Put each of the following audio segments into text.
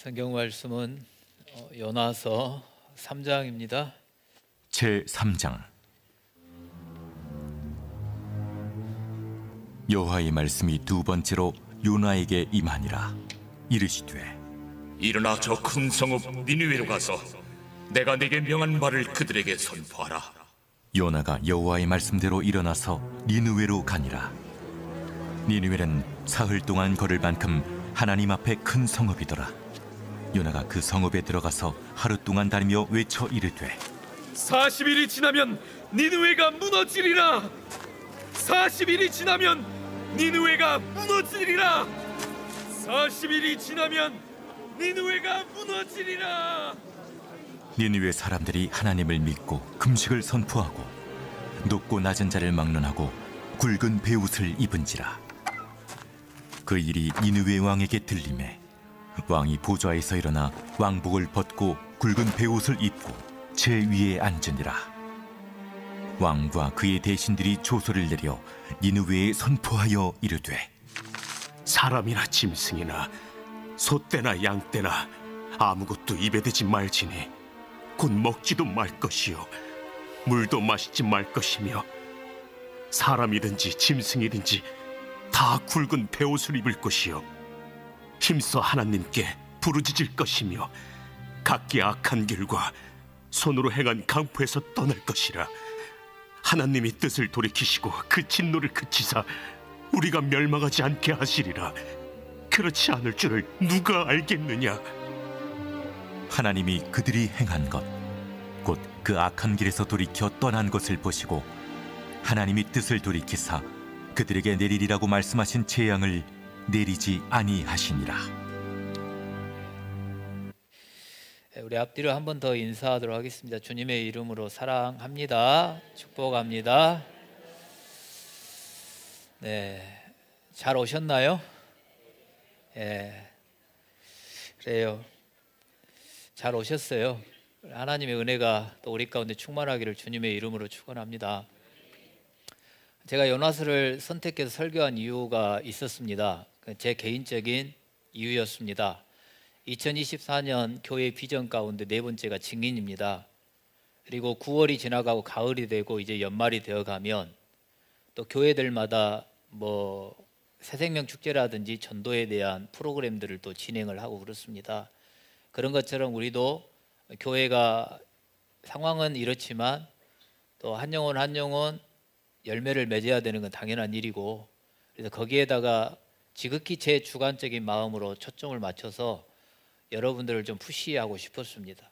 성경 말씀은 요나서 3장입니다. 제 3장. 여호와의 말씀이 두 번째로 요나에게 임하니라. 이르시되 일어나 저 큰 성읍 니느웨로 가서 내가 네게 명한 말을 그들에게 선포하라. 요나가 여호와의 말씀대로 일어나서 니느웨로 가니라. 니느웨는 사흘 동안 걸을 만큼 하나님 앞에 큰 성읍이더라. 요나가 그 성읍에 들어가서 하루 동안 다니며 외쳐 이르되 40일이 지나면 니느웨가 무너지리라. 40일이 지나면 니느웨가 무너지리라. 40일이 지나면 니느웨가 무너지리라. 니느웨 사람들이 하나님을 믿고 금식을 선포하고 높고 낮은 자를 막론하고 굵은 베옷을 입은지라. 그 일이 니느웨 왕에게 들리매 왕이 보좌에서 일어나 왕복을 벗고 굵은 베옷을 입고 제 위에 앉으니라. 왕과 그의 대신들이 조소를 내려 니느웨에 선포하여 이르되 사람이나 짐승이나 소떼나 양떼나 아무것도 입에 대지 말지니 곧 먹지도 말 것이요 물도 마시지 말 것이며 사람이든지 짐승이든지 다 굵은 베옷을 입을 것이요 힘써 하나님께 부르짖을 것이며 각기 악한 길과 손으로 행한 강포에서 떠날 것이라. 하나님이 뜻을 돌이키시고 그 진노를 그치사 우리가 멸망하지 않게 하시리라. 그렇지 않을 줄을 누가 알겠느냐. 하나님이 그들이 행한 것 곧 그 악한 길에서 돌이켜 떠난 것을 보시고 하나님이 뜻을 돌이키사 그들에게 내리리라고 말씀하신 재앙을 내리지 아니하시니라. 우리 앞뒤로 한 번 더 인사하도록 하겠습니다. 주님의 이름으로 사랑합니다. 축복합니다. 네, 잘 오셨나요? 예, 그래요. 잘 오셨어요. 하나님의 은혜가 또 우리 가운데 충만하기를 주님의 이름으로 축원합니다. 제가 요나서를 선택해서 설교한 이유가 있었습니다. 제 개인적인 이유였습니다. 2024년 교회 비전 가운데 네 번째가 증인입니다. 그리고 9월이 지나가고 가을이 되고 이제 연말이 되어가면 또 교회들마다 새생명 축제라든지 전도에 대한 프로그램들을 또 진행을 하고 그렇습니다. 그런 것처럼 우리도 교회가 상황은 이렇지만 또 한 영혼 한 영혼 열매를 맺어야 되는 건 당연한 일이고, 그래서 거기에다가 지극히 제 주관적인 마음으로 초점을 맞춰서 여러분들을 좀 푸시하고 싶었습니다.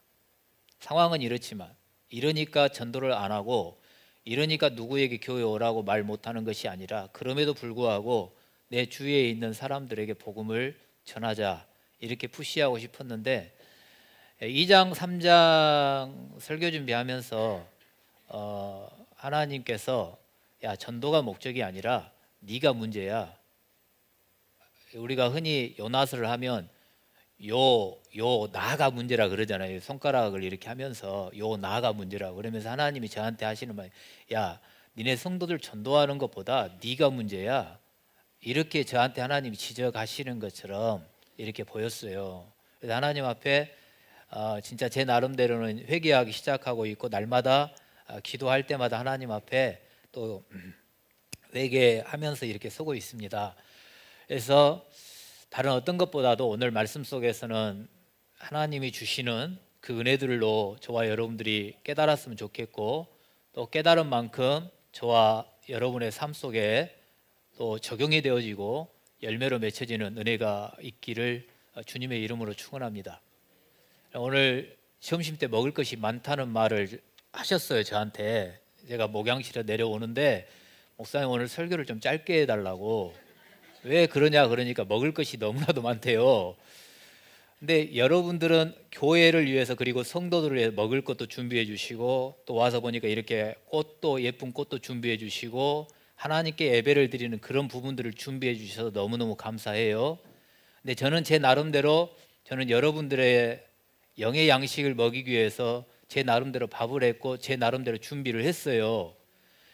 상황은 이렇지만 이러니까 전도를 안 하고 이러니까 누구에게 교회 오라고 말 못하는 것이 아니라 그럼에도 불구하고 내 주위에 있는 사람들에게 복음을 전하자, 이렇게 푸시하고 싶었는데 2장 3장 설교 준비하면서 하나님께서 야, 전도가 목적이 아니라 네가 문제야. 우리가 흔히 요나서를 하면 나가 문제라 그러잖아요. 손가락을 이렇게 하면서 나가 문제라고 그러면서 하나님이 저한테 하시는 말, 야, 니네 성도들 전도하는 것보다 네가 문제야. 이렇게 저한테 하나님이 지적하시는 것처럼 이렇게 보였어요. 그래서 하나님 앞에 진짜 제 나름대로는 회개하기 시작하고 있고, 날마다 기도할 때마다 하나님 앞에 또 회개하면서 이렇게 서고 있습니다. 그래서 다른 어떤 것보다도 오늘 말씀 속에서는 하나님이 주시는 그 은혜들로 저와 여러분들이 깨달았으면 좋겠고, 또 깨달은 만큼 저와 여러분의 삶 속에 또 적용이 되어지고 열매로 맺혀지는 은혜가 있기를 주님의 이름으로 축원합니다. 오늘 점심 때 먹을 것이 많다는 말을 하셨어요. 저한테. 제가 목양실에 내려오는데 목사님 오늘 설교를 좀 짧게 해달라고. 왜 그러냐 그러니까 먹을 것이 너무나도 많대요. 근데 여러분들은 교회를 위해서 그리고 성도들을 위해서 먹을 것도 준비해 주시고, 또 와서 보니까 이렇게 꽃도 예쁜 꽃도 준비해 주시고 하나님께 예배를 드리는 그런 부분들을 준비해 주셔서 너무너무 감사해요. 근데 저는 제 나름대로 저는 여러분들의 영의 양식을 먹이기 위해서 제 나름대로 밥을 했고 제 나름대로 준비를 했어요.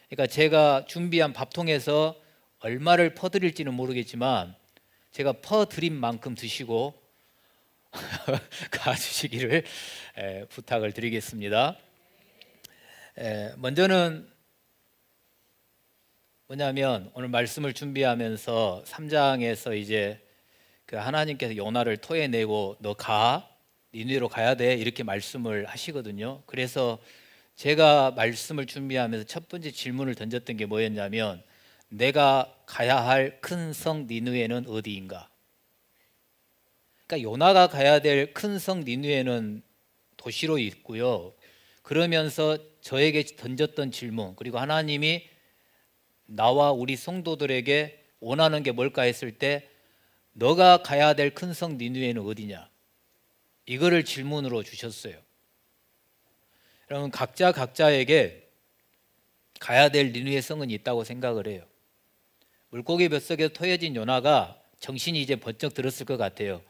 그러니까 제가 준비한 밥통에서 얼마를 퍼드릴지는 모르겠지만 제가 퍼드린 만큼 드시고 가주시기를 부탁을 드리겠습니다. 먼저는 뭐냐면 오늘 말씀을 준비하면서 3장에서 이제 그 하나님께서 요나를 토해내고 너 가, 니느웨로 가야 돼 이렇게 말씀을 하시거든요. 그래서 제가 말씀을 준비하면서 첫 번째 질문을 던졌던 게 뭐였냐면 내가 가야 할 큰 성 니느웨는 어디인가? 그러니까 요나가 가야 될 큰 성 니느웨는 도시로 있고요. 그러면서 저에게 던졌던 질문, 그리고 하나님이 나와 우리 성도들에게 원하는 게 뭘까 했을 때 너가 가야 될 큰 성 니느웨는 어디냐? 이거를 질문으로 주셨어요. 여러분 각자에게 가야 될 니느웨 성은 있다고 생각을 해요. 물고기 뱃속에서 토해진 요나가 정신이 이제 번쩍 들었을 것 같아요.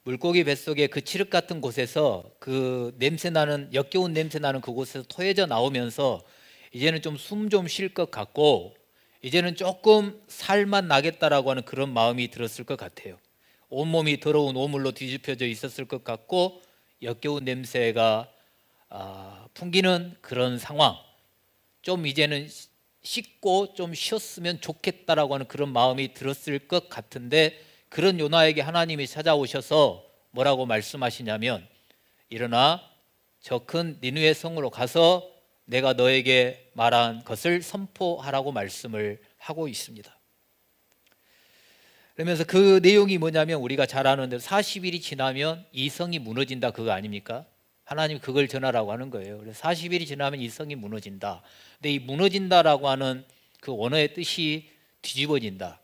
물고기 뱃속에 그 칠흑 같은 곳에서 그 냄새나는 역겨운 냄새나는 그곳에서 토해져 나오면서 이제는 좀 숨 좀 쉴 것 같고 이제는 조금 살만 나겠다라고 하는 그런 마음이 들었을 것 같아요. 온몸이 더러운 오물로 뒤집혀져 있었을 것 같고 역겨운 냄새가 풍기는 그런 상황, 좀 이제는 씻고 좀 쉬었으면 좋겠다라고 하는 그런 마음이 들었을 것 같은데 그런 요나에게 하나님이 찾아오셔서 뭐라고 말씀하시냐면 일어나 저 큰 니느웨 성으로 가서 내가 너에게 말한 것을 선포하라고 말씀을 하고 있습니다. 그러면서 그 내용이 뭐냐면 우리가 잘 아는 대로 40일이 지나면 이 성이 무너진다 그거 아닙니까? 하나님 그걸 전하라고 하는 거예요. 그래서 40일이 지나면 이 성이 무너진다. 근데 이 무너진다라고 하는 그 원어의 뜻이 뒤집어진다,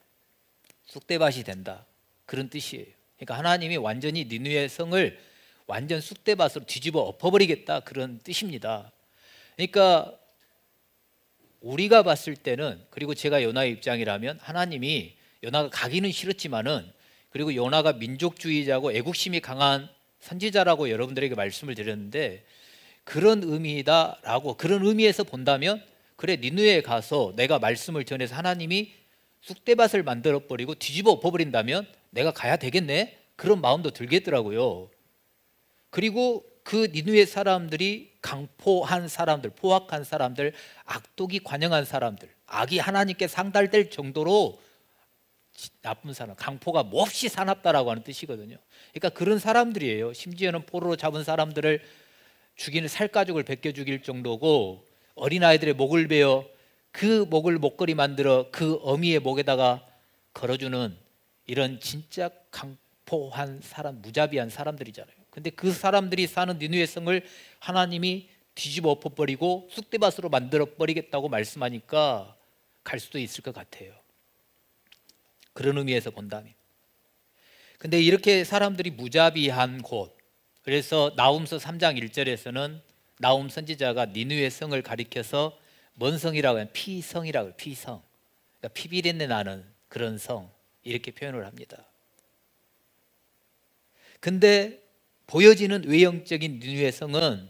쑥대밭이 된다, 그런 뜻이에요. 그러니까 하나님이 완전히 니느웨 성을 완전 쑥대밭으로 뒤집어 엎어버리겠다 그런 뜻입니다. 그러니까 우리가 봤을 때는, 그리고 제가 요나의 입장이라면 하나님이 요나가 가기는 싫었지만은, 그리고 요나가 민족주의자고 애국심이 강한 선지자라고 여러분들에게 말씀을 드렸는데 그런 의미다라고, 그런 의미에서 본다면 그래 니느웨에 가서 내가 말씀을 전해서 하나님이 쑥대밭을 만들어 버리고 뒤집어 엎어버린다면 내가 가야 되겠네, 그런 마음도 들겠더라고요. 그리고 그 니느웨 사람들이 강포한 사람들, 포악한 사람들, 악독이 관영한 사람들, 악이 하나님께 상달될 정도로 나쁜 사람, 강포가 몹시 사납다라고 하는 뜻이거든요. 그러니까 그런 사람들이에요. 심지어는 포로로 잡은 사람들을 죽이는 살가죽을 벗겨 죽일 정도고, 어린아이들의 목을 베어 그 목을 목걸이 만들어 그 어미의 목에다가 걸어주는 이런 진짜 강포한 사람, 무자비한 사람들이잖아요. 근데 그 사람들이 사는 니느웨 성을 하나님이 뒤집어 엎어버리고 쑥대밭으로 만들어 버리겠다고 말씀하니까 갈 수도 있을 것 같아요. 그런 의미에서 본다면. 근데 이렇게 사람들이 무자비한 곳, 그래서 나훔서 3장 1절에서는 나훔 선지자가 니느웨 성을 가리켜서 뭔 성이라고 하면 피성이라고 해요. 피성. 그러니까 피비린내 나는 그런 성, 이렇게 표현을 합니다. 근데 보여지는 외형적인 니느웨 성은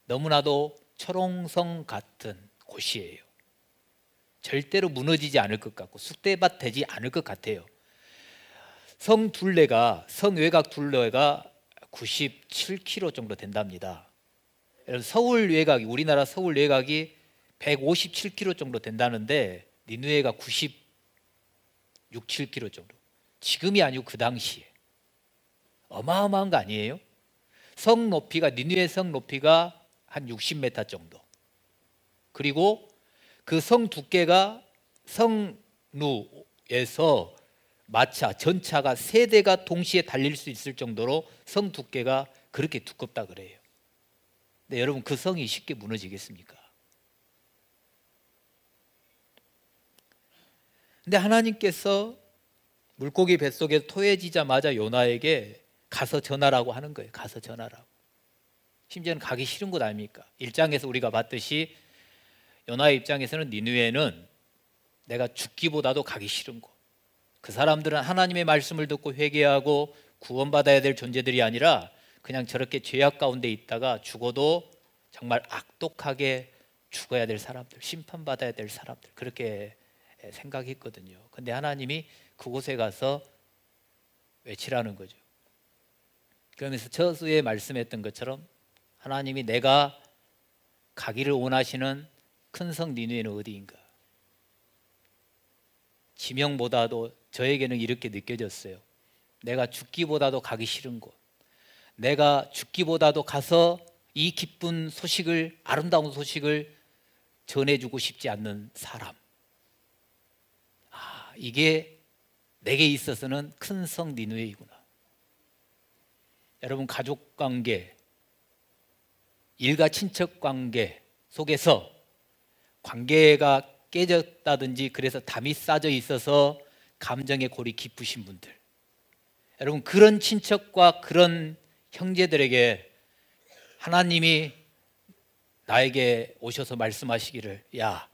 너무나도 초롱성 같은 곳이에요. 절대로 무너지지 않을 것 같고 쑥대밭 되지 않을 것 같아요. 성 둘레가, 성 외곽 둘레가 97km 정도 된답니다. 서울 외곽이, 우리나라 서울 외곽이 157km 정도 된다는데 니느웨가 96, 7km 정도. 지금이 아니고 그 당시에. 어마어마한 거 아니에요? 성 높이가, 니느웨 성 높이가 한 60m 정도. 그리고 그 성 두께가 성루에서 마차, 전차가 3대가 동시에 달릴 수 있을 정도로 성 두께가 그렇게 두껍다 그래요. 근데 여러분 그 성이 쉽게 무너지겠습니까? 근데 하나님께서 물고기 뱃속에 토해지자마자 요나에게 가서 전하라고 하는 거예요. 가서 전하라고. 심지어는 가기 싫은 곳 아닙니까? 1장에서 우리가 봤듯이 요나의 입장에서는 니느웨는 내가 죽기보다도 가기 싫은 곳. 그 사람들은 하나님의 말씀을 듣고 회개하고 구원받아야 될 존재들이 아니라 그냥 저렇게 죄악 가운데 있다가 죽어도 정말 악독하게 죽어야 될 사람들, 심판받아야 될 사람들, 그렇게 생각했거든요. 근데 하나님이 그곳에 가서 외치라는 거죠. 그러면서 저수에 말씀했던 것처럼 하나님이 내가 가기를 원하시는 큰 성 니느웨는 어디인가? 지명보다도 저에게는 이렇게 느껴졌어요. 내가 죽기보다도 가기 싫은 곳, 내가 죽기보다도 가서 이 기쁜 소식을, 아름다운 소식을 전해주고 싶지 않는 사람. 이게 내게 있어서는 큰 성 니느웨이구나. 여러분, 가족관계, 일가 친척관계 속에서 관계가 깨졌다든지 그래서 담이 싸져 있어서 감정의 골이 깊으신 분들, 여러분, 그런 친척과 그런 형제들에게 하나님이 나에게 오셔서 말씀하시기를, 야,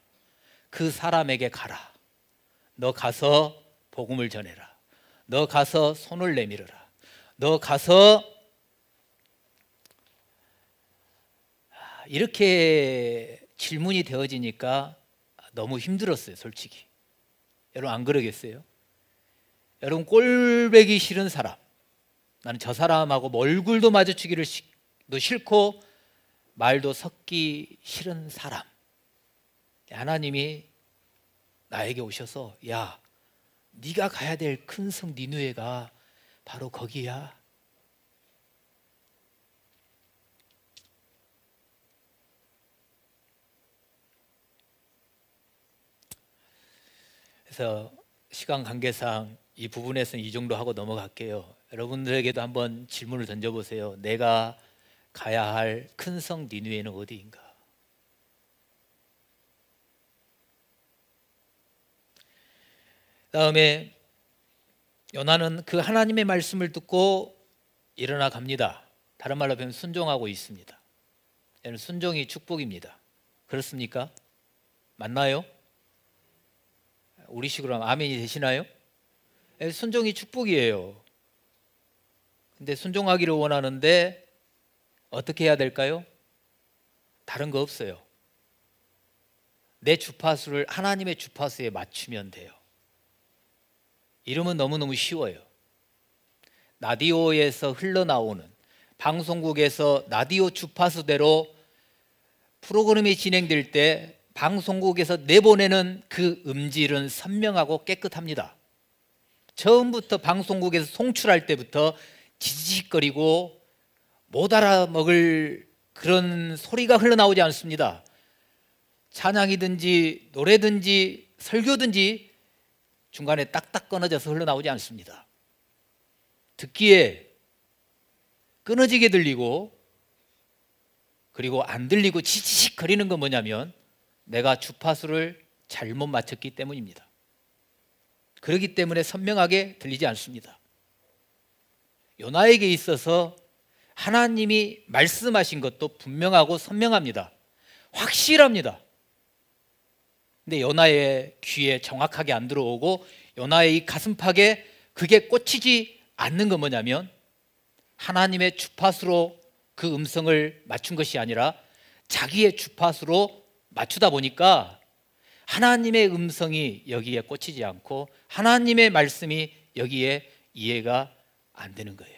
그 사람에게 가라. 너 가서 복음을 전해라. 너 가서 손을 내밀어라. 너 가서, 이렇게 질문이 되어지니까 너무 힘들었어요, 솔직히. 여러분, 안 그러겠어요? 여러분, 꼴배기 싫은 사람, 나는 저 사람하고 뭐 얼굴도 마주치기도 싫고 말도 섞기 싫은 사람, 하나님이 나에게 오셔서, 야, 네가 가야 될 큰 성 니느웨가 바로 거기야. 그래서 시간 관계상 이 부분에서는 이 정도 하고 넘어갈게요. 여러분들에게도 한번 질문을 던져보세요. 내가 가야 할 큰 성 니느웨는 어디인가? 다음에 요나는 그 하나님의 말씀을 듣고 일어나 갑니다. 다른 말로 하면 순종하고 있습니다. 여러분, 순종이 축복입니다. 그렇습니까? 맞나요? 우리식으로 하면 아멘이 되시나요? 순종이 축복이에요. 근데 순종하기를 원하는데 어떻게 해야 될까요? 다른 거 없어요. 내 주파수를 하나님의 주파수에 맞추면 돼요. 이러면 너무너무 쉬워요. 라디오에서 흘러나오는, 방송국에서 라디오 주파수대로 프로그램이 진행될 때 방송국에서 내보내는 그 음질은 선명하고 깨끗합니다. 처음부터 방송국에서 송출할 때부터 지지직거리고 못 알아먹을 그런 소리가 흘러나오지 않습니다. 찬양이든지 노래든지 설교든지 중간에 딱딱 끊어져서 흘러나오지 않습니다. 듣기에 끊어지게 들리고, 그리고 안 들리고 지지직 거리는 건 뭐냐면 내가 주파수를 잘못 맞췄기 때문입니다. 그렇기 때문에 선명하게 들리지 않습니다. 요나에게 있어서 하나님이 말씀하신 것도 분명하고 선명합니다. 확실합니다. 근데 요나의 귀에 정확하게 안 들어오고 요나의 이 가슴팍에 그게 꽂히지 않는 건 뭐냐면 하나님의 주파수로 그 음성을 맞춘 것이 아니라 자기의 주파수로 맞추다 보니까 하나님의 음성이 여기에 꽂히지 않고 하나님의 말씀이 여기에 이해가 안 되는 거예요.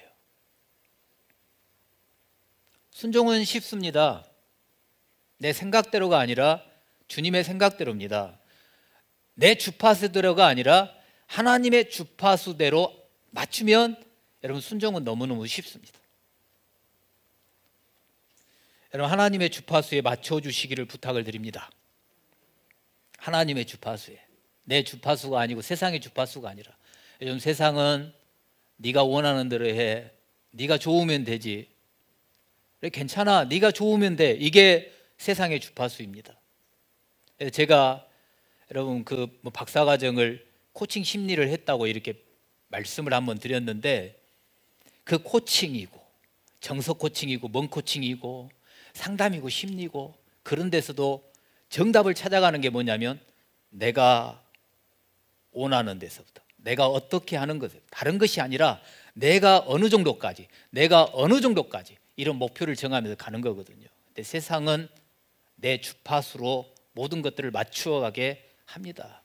순종은 쉽습니다. 내 생각대로가 아니라 주님의 생각대로입니다. 내 주파수대로가 아니라 하나님의 주파수대로 맞추면 여러분, 순종은 너무너무 쉽습니다. 여러분, 하나님의 주파수에 맞춰주시기를 부탁을 드립니다. 하나님의 주파수에, 내 주파수가 아니고 세상의 주파수가 아니라. 요즘 세상은 네가 원하는 대로 해, 네가 좋으면 되지, 그래, 괜찮아, 네가 좋으면 돼, 이게 세상의 주파수입니다. 제가 여러분 뭐 박사과정을 코칭 심리를 했다고 이렇게 말씀을 한번 드렸는데, 그 코칭이고 정석 코칭이고 뭔 코칭이고 상담이고 심리고 그런 데서도 정답을 찾아가는 게 뭐냐면 내가 원하는 데서부터, 내가 어떻게 하는 것, 다른 것이 아니라 내가 어느 정도까지 이런 목표를 정하면서 가는 거거든요. 근데 세상은 내 주파수로 모든 것들을 맞추어 가게 합니다.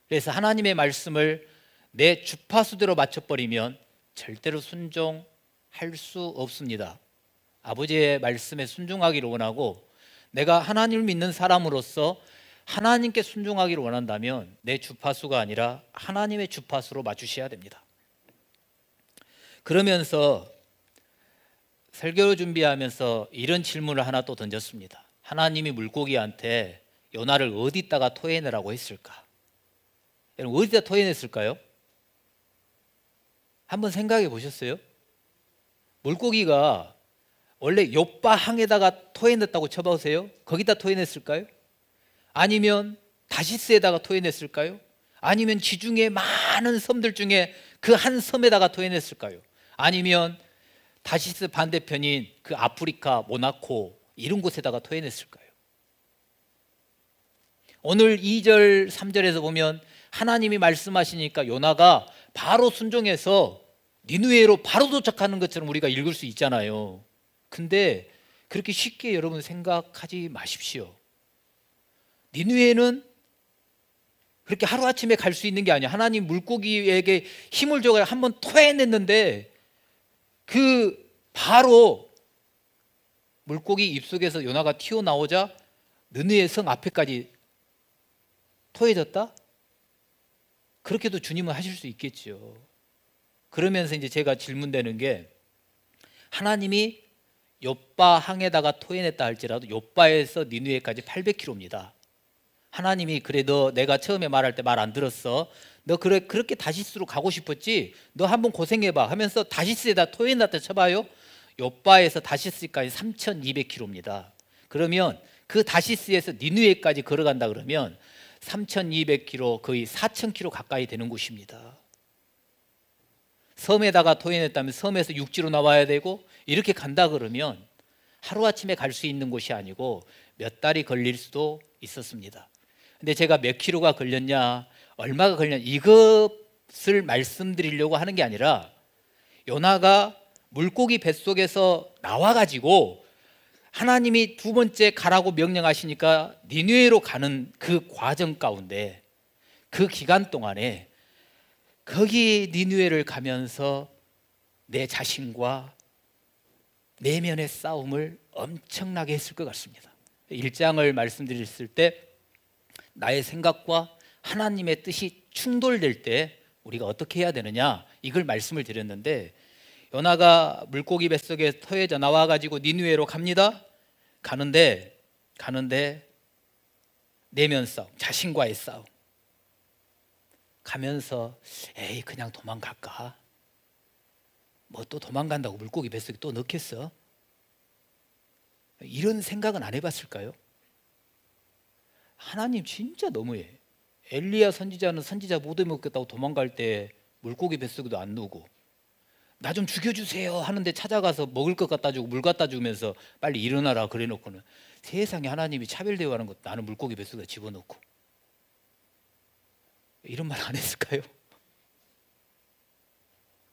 그래서 하나님의 말씀을 내 주파수대로 맞춰버리면 절대로 순종하지 할 수 없습니다. 아버지의 말씀에 순종하기를 원하고 내가 하나님을 믿는 사람으로서 하나님께 순종하기를 원한다면 내 주파수가 아니라 하나님의 주파수로 맞추셔야 됩니다. 그러면서 설교 준비하면서 이런 질문을 하나 또 던졌습니다. 하나님이 물고기한테 요나를 어디다가 토해내라고 했을까? 여러분 어디다 토해냈을까요? 한번 생각해 보셨어요? 물고기가 원래 요빠 항에다가 토해냈다고 쳐보세요. 거기다 토해냈을까요? 아니면 다시스에다가 토해냈을까요? 아니면 지중해 많은 섬들 중에 그 한 섬에다가 토해냈을까요? 아니면 다시스 반대편인 그 아프리카 모나코 이런 곳에다가 토해냈을까요? 오늘 2절 3절에서 보면 하나님이 말씀하시니까 요나가 바로 순종해서 니느웨로 바로 도착하는 것처럼 우리가 읽을 수 있잖아요. 근데 그렇게 쉽게 여러분 생각하지 마십시오. 니느웨는 그렇게 하루아침에 갈 수 있는 게 아니야. 하나님 물고기에게 힘을 줘서 한번 토해냈는데 그 바로 물고기 입속에서 요나가 튀어나오자 느느웨 성 앞에까지 토해졌다? 그렇게도 주님은 하실 수 있겠죠. 그러면서 이제 제가 질문되는 게 하나님이 욥바 항에다가 토해냈다 할지라도 욥바에서 니느웨까지 800km입니다. 하나님이 그래 너 내가 처음에 말할 때 말 안 들었어. 너 그렇게 다시스로 가고 싶었지? 너 한번 고생해봐 하면서 다시스에다 토해냈다 쳐봐요. 욥바에서 다시스까지 3200km입니다. 그러면 그 다시스에서 니느웨까지 걸어간다 그러면 3200km 거의 4000km 가까이 되는 곳입니다. 섬에다가 토해냈다면 섬에서 육지로 나와야 되고 이렇게 간다 그러면 하루아침에 갈 수 있는 곳이 아니고 몇 달이 걸릴 수도 있었습니다. 근데 제가 몇 킬로가 걸렸냐 얼마가 걸렸냐 이것을 말씀드리려고 하는 게 아니라 요나가 물고기 뱃속에서 나와가지고 하나님이 두 번째 가라고 명령하시니까 니느웨로 가는 그 과정 가운데 그 기간 동안에 거기 니느웨를 가면서 내 자신과 내면의 싸움을 엄청나게 했을 것 같습니다. 1장을 말씀드렸을 때 나의 생각과 하나님의 뜻이 충돌될 때 우리가 어떻게 해야 되느냐 이걸 말씀을 드렸는데 요나가 물고기 뱃속에 터여져 나와가지고 니느웨로 갑니다. 가는데 내면 싸움, 자신과의 싸움. 가면서 에이 그냥 도망갈까? 뭐 또 도망간다고 물고기 뱃속에 또 넣겠어? 이런 생각은 안 해봤을까요? 하나님 진짜 너무해. 엘리야 선지자는 선지자 못 해먹겠다고 도망갈 때 물고기 뱃속에도 안 넣고 나 좀 죽여주세요 하는데 찾아가서 먹을 것 갖다 주고 물 갖다 주면서 빨리 일어나라 그래 놓고는 세상에 하나님이 차별 대우하는 것 나는 물고기 뱃속에 집어넣고 이런 말 안 했을까요?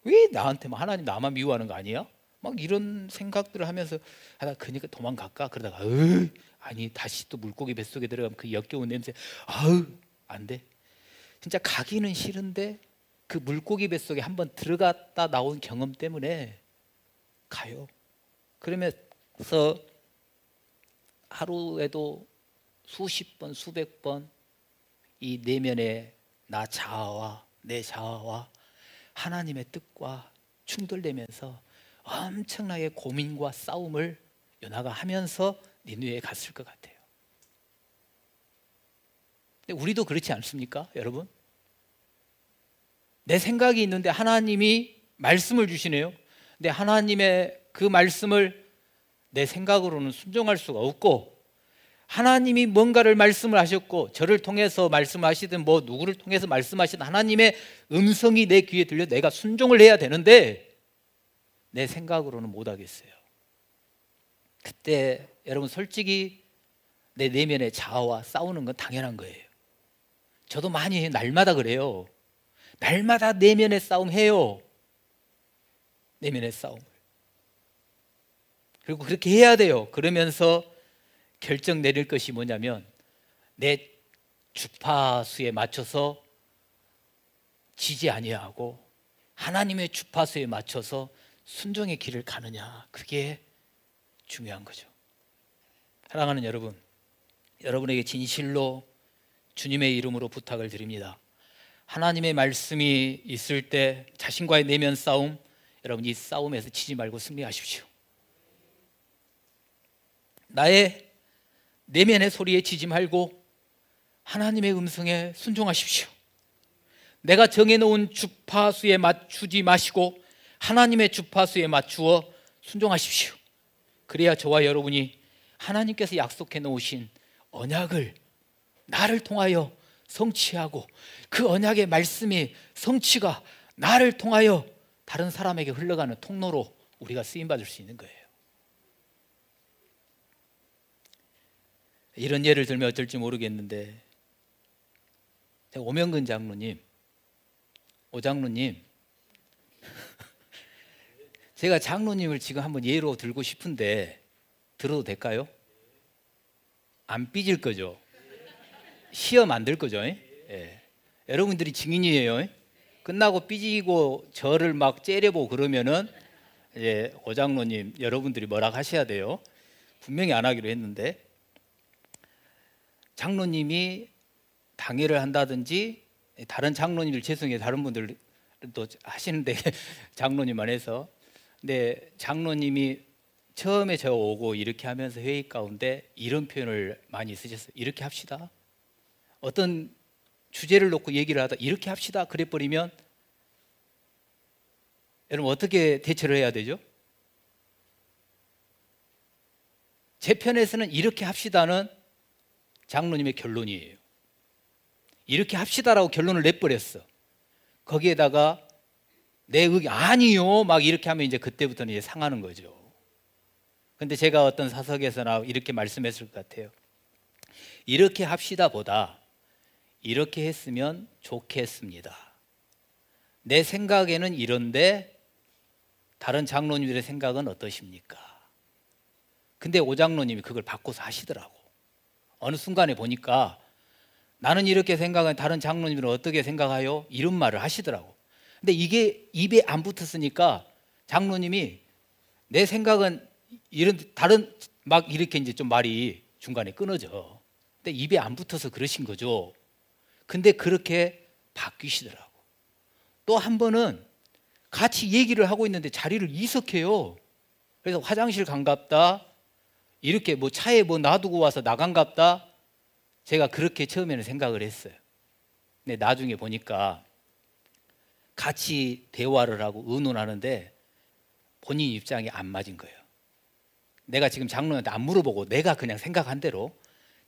왜 나한테 막 하나님 나만 미워하는 거 아니야? 막 이런 생각들을 하면서 하다 그러니까 도망갈까? 그러다가 아니 다시 또 물고기 뱃속에 들어가면 그 역겨운 냄새 안 돼. 진짜 가기는 싫은데 그 물고기 뱃속에 한번 들어갔다 나온 경험 때문에 가요. 그러면서 하루에도 수십 번 수백 번 이 내면의 나 자아와 내 자아와 하나님의 뜻과 충돌되면서 엄청나게 고민과 싸움을 요나가 하면서 니느웨에 갔을 것 같아요. 근데 우리도 그렇지 않습니까, 여러분? 내 생각이 있는데 하나님이 말씀을 주시네요. 근데 하나님의 그 말씀을 내 생각으로는 순종할 수가 없고 하나님이 뭔가를 말씀을 하셨고 저를 통해서 말씀하시든 뭐 누구를 통해서 말씀하시든 하나님의 음성이 내 귀에 들려 내가 순종을 해야 되는데 내 생각으로는 못하겠어요. 그때 여러분 솔직히 내 내면의 자아와 싸우는 건 당연한 거예요. 저도 많이 해요. 날마다 그래요. 날마다 내면의 싸움 해요. 내면의 싸움을. 그리고 그렇게 해야 돼요. 그러면서 결정 내릴 것이 뭐냐면 내 주파수에 맞춰서 지지 아니하고 하나님의 주파수에 맞춰서 순종의 길을 가느냐, 그게 중요한 거죠. 사랑하는 여러분, 여러분에게 진실로 주님의 이름으로 부탁을 드립니다. 하나님의 말씀이 있을 때 자신과의 내면 싸움, 여러분 이 싸움에서 지지 말고 승리하십시오. 나의 내면의 소리에 지지 말고 하나님의 음성에 순종하십시오. 내가 정해놓은 주파수에 맞추지 마시고 하나님의 주파수에 맞추어 순종하십시오. 그래야 저와 여러분이 하나님께서 약속해 놓으신 언약을 나를 통하여 성취하고 그 언약의 말씀이 성취가 나를 통하여 다른 사람에게 흘러가는 통로로 우리가 쓰임받을 수 있는 거예요. 이런 예를 들면 어떨지 모르겠는데, 제가 오명근 장로님, 오장로님, 제가 장로님을 지금 한번 예로 들고 싶은데 들어도 될까요? 안 삐질 거죠? 시험 안 될 거죠? 예. 여러분들이 증인이에요. 끝나고 삐지고 저를 막 째려보고 그러면은 오장로님 여러분들이 뭐라 하셔야 돼요. 분명히 안 하기로 했는데, 장로님이 당회를 한다든지 다른 장로님들, 죄송해요, 다른 분들도 하시는데 장로님만 해서, 근데 장로님이 처음에 저 오고 이렇게 하면서 회의 가운데 이런 표현을 많이 쓰셨어요. 이렇게 합시다. 어떤 주제를 놓고 얘기를 하다 이렇게 합시다 그래 버리면 여러분 어떻게 대처를 해야 되죠? 제 편에서는 이렇게 합시다는 장로님의 결론이에요. 이렇게 합시다라고 결론을 내버렸어. 거기에다가 내 의견 아니요 막 이렇게 하면 이제 그때부터는 이제 상하는 거죠. 근데 제가 어떤 사석에서나 이렇게 말씀했을 것 같아요. 이렇게 합시다 보다 이렇게 했으면 좋겠습니다. 내 생각에는 이런데 다른 장로님들의 생각은 어떠십니까? 근데 오장로님이 그걸 바꿔서 하시더라고. 어느 순간에 보니까 나는 이렇게 생각하는 다른 장로님들은 어떻게 생각하요? 이런 말을 하시더라고. 근데 이게 입에 안 붙었으니까 장로님이 내 생각은 이런 다른 막 이렇게 이제 좀 말이 중간에 끊어져. 근데 입에 안 붙어서 그러신 거죠. 근데 그렇게 바뀌시더라고. 또 한 번은 같이 얘기를 하고 있는데 자리를 이석해요. 그래서 화장실 간갑다, 이렇게 뭐 차에 뭐 놔두고 와서 나간갑다. 제가 그렇게 처음에는 생각을 했어요. 근데 나중에 보니까 같이 대화를 하고 의논하는데 본인 입장이 안 맞은 거예요. 내가 지금 장로님한테 안 물어보고 내가 그냥 생각한 대로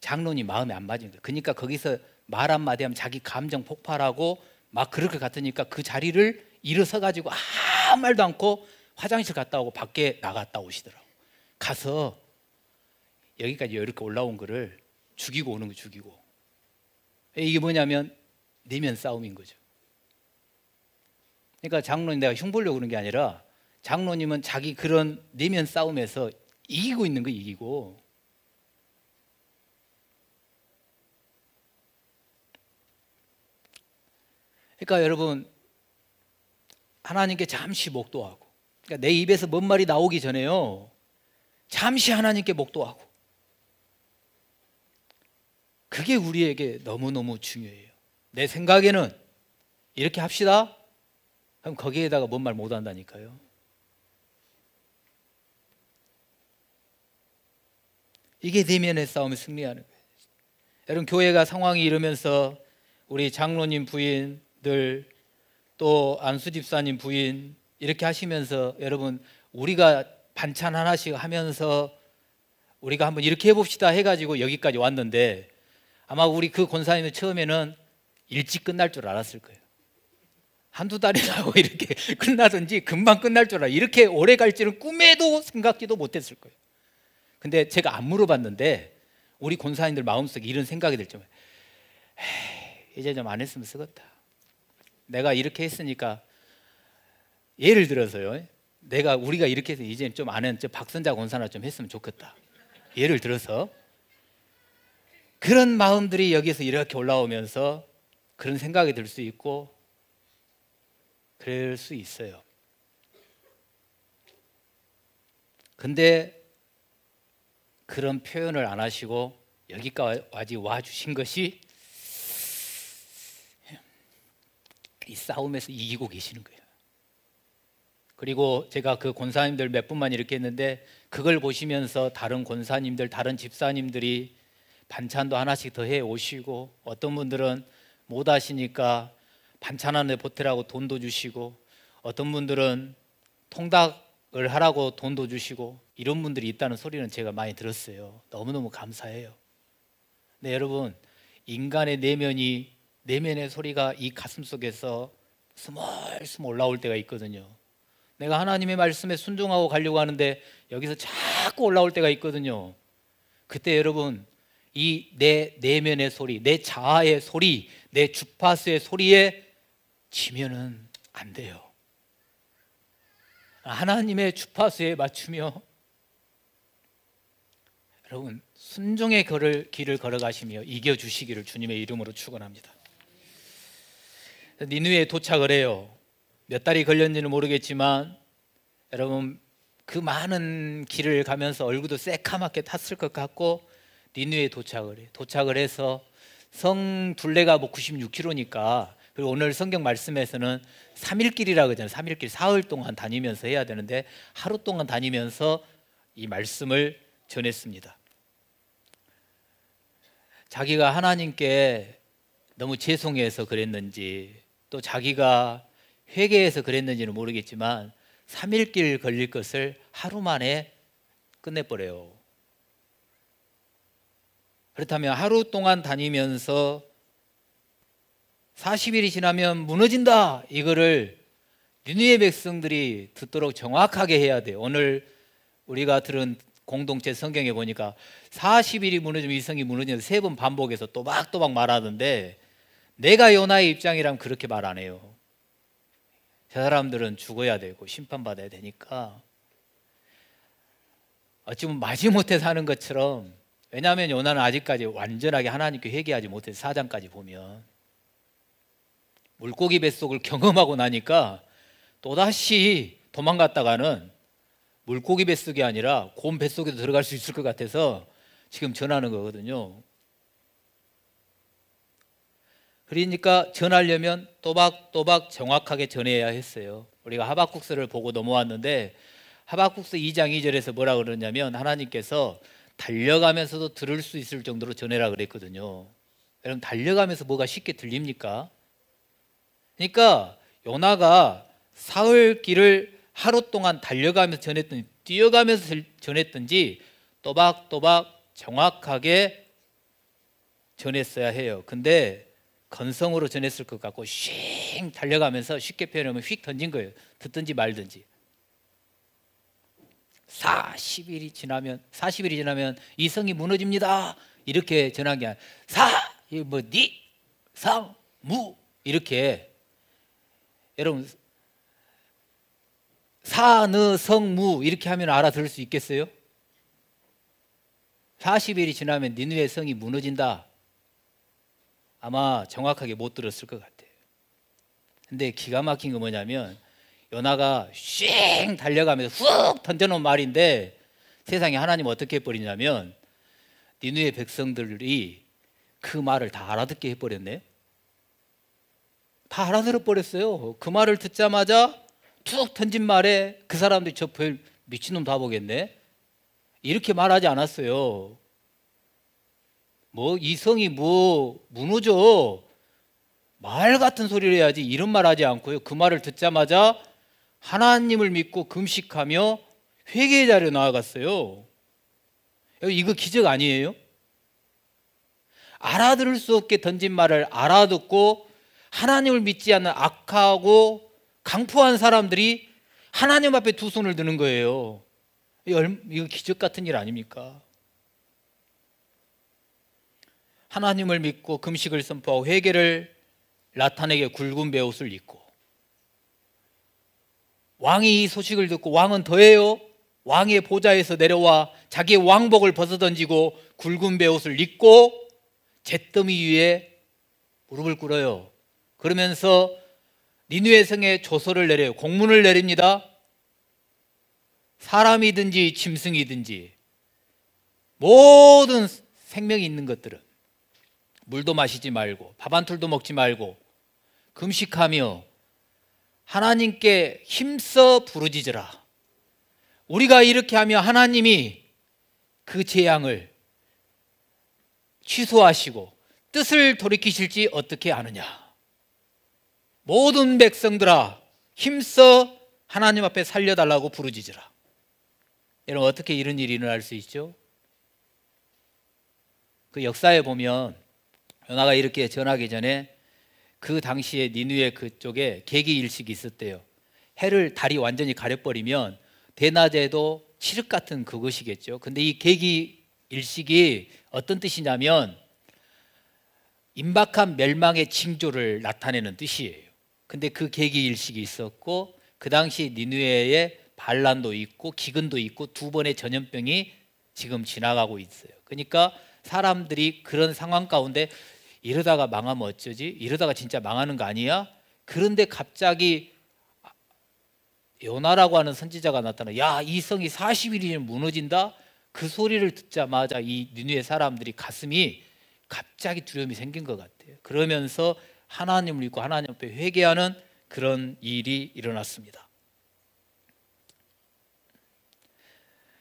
장로님 마음에 안 맞은 거예요. 그러니까 거기서 말 한마디 하면 자기 감정 폭발하고 막 그럴 것 같으니까 그 자리를 일어서 가지고 아무 말도 않고 화장실 갔다 오고 밖에 나갔다 오시더라고. 가서 여기까지 이렇게 올라온 거를 죽이고 오는 거, 죽이고. 이게 뭐냐면 내면 싸움인 거죠. 그러니까 장로님, 내가 흉보려고 그런 게 아니라 장로님은 자기 그런 내면 싸움에서 이기고 있는 거, 이기고. 그러니까 여러분, 하나님께 잠시 목도하고, 그러니까 내 입에서 뭔 말이 나오기 전에요, 잠시 하나님께 목도하고. 그게 우리에게 너무너무 중요해요. 내 생각에는 이렇게 합시다. 그럼 거기에다가 뭔 말 못 한다니까요. 이게 내면의 싸움에 승리하는 거예요. 여러분, 교회가 상황이 이러면서 우리 장로님 부인들, 또 안수 집사님 부인 이렇게 하시면서, 여러분 우리가 반찬 하나씩 하면서 우리가 한번 이렇게 해봅시다 해가지고 여기까지 왔는데, 아마 우리 그 권사님은 처음에는 일찍 끝날 줄 알았을 거예요. 한두 달이라고 이렇게 끝나든지 금방 끝날 줄 알아. 이렇게 오래 갈지는 꿈에도 생각지도 못했을 거예요. 근데 제가 안 물어봤는데 우리 권사님들 마음속에 이런 생각이 들 정도예요. 이제 좀 안 했으면 쓰겠다. 내가 이렇게 했으니까, 예를 들어서요, 우리가 이렇게 해서 이제 좀 안 했는데 박선자 권사나 좀 했으면 좋겠다. 예를 들어서 그런 마음들이 여기서 이렇게 올라오면서 그런 생각이 들 수 있고 그럴 수 있어요. 근데 그런 표현을 안 하시고 여기까지 와주신 것이 이 싸움에서 이기고 계시는 거예요. 그리고 제가 그 권사님들 몇 분만 이렇게 했는데 그걸 보시면서 다른 권사님들, 다른 집사님들이 반찬도 하나씩 더 해 오시고, 어떤 분들은 못 하시니까 반찬 하나 보태라고 돈도 주시고, 어떤 분들은 통닭을 하라고 돈도 주시고, 이런 분들이 있다는 소리는 제가 많이 들었어요. 너무너무 감사해요. 근데 여러분, 인간의 내면의 소리가 이 가슴 속에서 스멀스멀 올라올 때가 있거든요. 내가 하나님의 말씀에 순종하고 가려고 하는데 여기서 자꾸 올라올 때가 있거든요. 그때 여러분, 이 내 내면의 소리, 내 자아의 소리, 내 주파수의 소리에 지면은 안 돼요. 하나님의 주파수에 맞추며 여러분, 순종의 길을 걸어가시며 이겨주시기를 주님의 이름으로 축원합니다. 니느웨에 도착을 해요. 몇 달이 걸렸는지는 모르겠지만 여러분, 그 많은 길을 가면서 얼굴도 새카맣게 탔을 것 같고 니느웨에 도착을 해요. 도착을 해서 성 둘레가 96km니까, 그리고 오늘 성경 말씀에서는 3일길이라고 그러잖아요. 3일길, 사흘 동안 다니면서 해야 되는데 하루 동안 다니면서 이 말씀을 전했습니다. 자기가 하나님께 너무 죄송해서 그랬는지, 또 자기가 회개해서 그랬는지는 모르겠지만 3일길 걸릴 것을 하루 만에 끝내버려요. 그렇다면 하루 동안 다니면서 40일이 지나면 무너진다, 이거를 니느웨 백성들이 듣도록 정확하게 해야 돼요. 오늘 우리가 들은 공동체 성경에 보니까 40일이 무너지면 이 성이 무너지면서 3번 반복해서 또박또박 말하던데, 내가 요나의 입장이라면 그렇게 말 안 해요. 저 사람들은 죽어야 되고 심판받아야 되니까 어찌 보면 마지못해 사는 것처럼, 왜냐하면 요나는 아직까지 완전하게 하나님께 회개하지 못해서 4장까지 보면 물고기 뱃속을 경험하고 나니까 또다시 도망갔다가는 물고기 뱃속이 아니라 곰 뱃속에도 들어갈 수 있을 것 같아서 지금 전하는 거거든요. 그러니까 전하려면 또박또박 정확하게 전해야 했어요. 우리가 하박국서를 보고 넘어왔는데 하박국서 2장 2절에서 뭐라 그러냐면 하나님께서 달려가면서도 들을 수 있을 정도로 전해라 그랬거든요. 여러분, 달려가면서 뭐가 쉽게 들립니까? 그러니까 요나가 사흘 길을 하루 동안 달려가면서 전했든지 뛰어가면서 전했든지 또박또박 정확하게 전했어야 해요. 근데 건성으로 전했을 것 같고 쉥 달려가면서, 쉽게 표현하면 휙 던진 거예요. 듣든지 말든지. 40일이 지나면 이 성이 무너집니다, 이렇게 전한 게 아니라 무 이렇게. 여러분, 사느성무 이렇게 하면 알아들을 수 있겠어요? 40일이 지나면 니느웨 성이 무너진다, 아마 정확하게 못 들었을 것 같아요. 근데 기가 막힌 거 뭐냐면 요나가 쉥 달려가면서 훅 던져놓은 말인데 세상에 하나님 어떻게 해버리냐면 니느웨 백성들이 그 말을 다 알아듣게 해버렸네. 다 알아들어버렸어요. 그 말을 듣자마자 툭 던진 말에 그 사람들이 저 미친놈 다 보겠네, 이렇게 말하지 않았어요. 이 성이 무너져, 말 같은 소리를 해야지, 이런 말 하지 않고요. 그 말을 듣자마자 하나님을 믿고 금식하며 회개의 자리에 나아갔어요. 이거 기적 아니에요? 알아들을 수 없게 던진 말을 알아듣고 하나님을 믿지 않는 악하고 강포한 사람들이 하나님 앞에 두 손을 드는 거예요. 이거 기적 같은 일 아닙니까? 하나님을 믿고 금식을 선포하고 회개를 나타내게 굵은 베옷을 입고, 왕이 이 소식을 듣고 왕은 더해요. 왕의 보좌에서 내려와 자기의 왕복을 벗어던지고 굵은 베옷을 입고 잿더미 위에 무릎을 꿇어요. 그러면서 니느웨 성에 조서를 내려요. 공문을 내립니다. 사람이든지 짐승이든지 모든 생명이 있는 것들은 물도 마시지 말고 밥 한 툴도 먹지 말고 금식하며 하나님께 힘써 부르짖으라. 우리가 이렇게 하며 하나님이 그 재앙을 취소하시고 뜻을 돌이키실지 어떻게 아느냐. 모든 백성들아 힘써 하나님 앞에 살려달라고 부르짖으라. 여러분, 어떻게 이런 일이 일어날 수 있죠? 그 역사에 보면 요나가 이렇게 전하기 전에 그 당시에 니느웨 그쪽에 계기일식이 있었대요. 달이 완전히 가려버리면 대낮에도 칠흑 같은 그것이겠죠. 근데 이 계기일식이 어떤 뜻이냐면 임박한 멸망의 징조를 나타내는 뜻이에요. 근데 그 계기일식이 있었고 그 당시 니느웨에 반란도 있고 기근도 있고 2번의 전염병이 지금 지나가고 있어요. 그러니까 사람들이 그런 상황 가운데 이러다가 망하면 어쩌지? 이러다가 진짜 망하는 거 아니야? 그런데 갑자기 요나라고 하는 선지자가 나타나, 야, 이 성이 40일이면 무너진다? 그 소리를 듣자마자 이 니느웨 사람들이 가슴이 갑자기 두려움이 생긴 것 같아요. 그러면서 하나님을 믿고 하나님 앞에 회개하는 그런 일이 일어났습니다.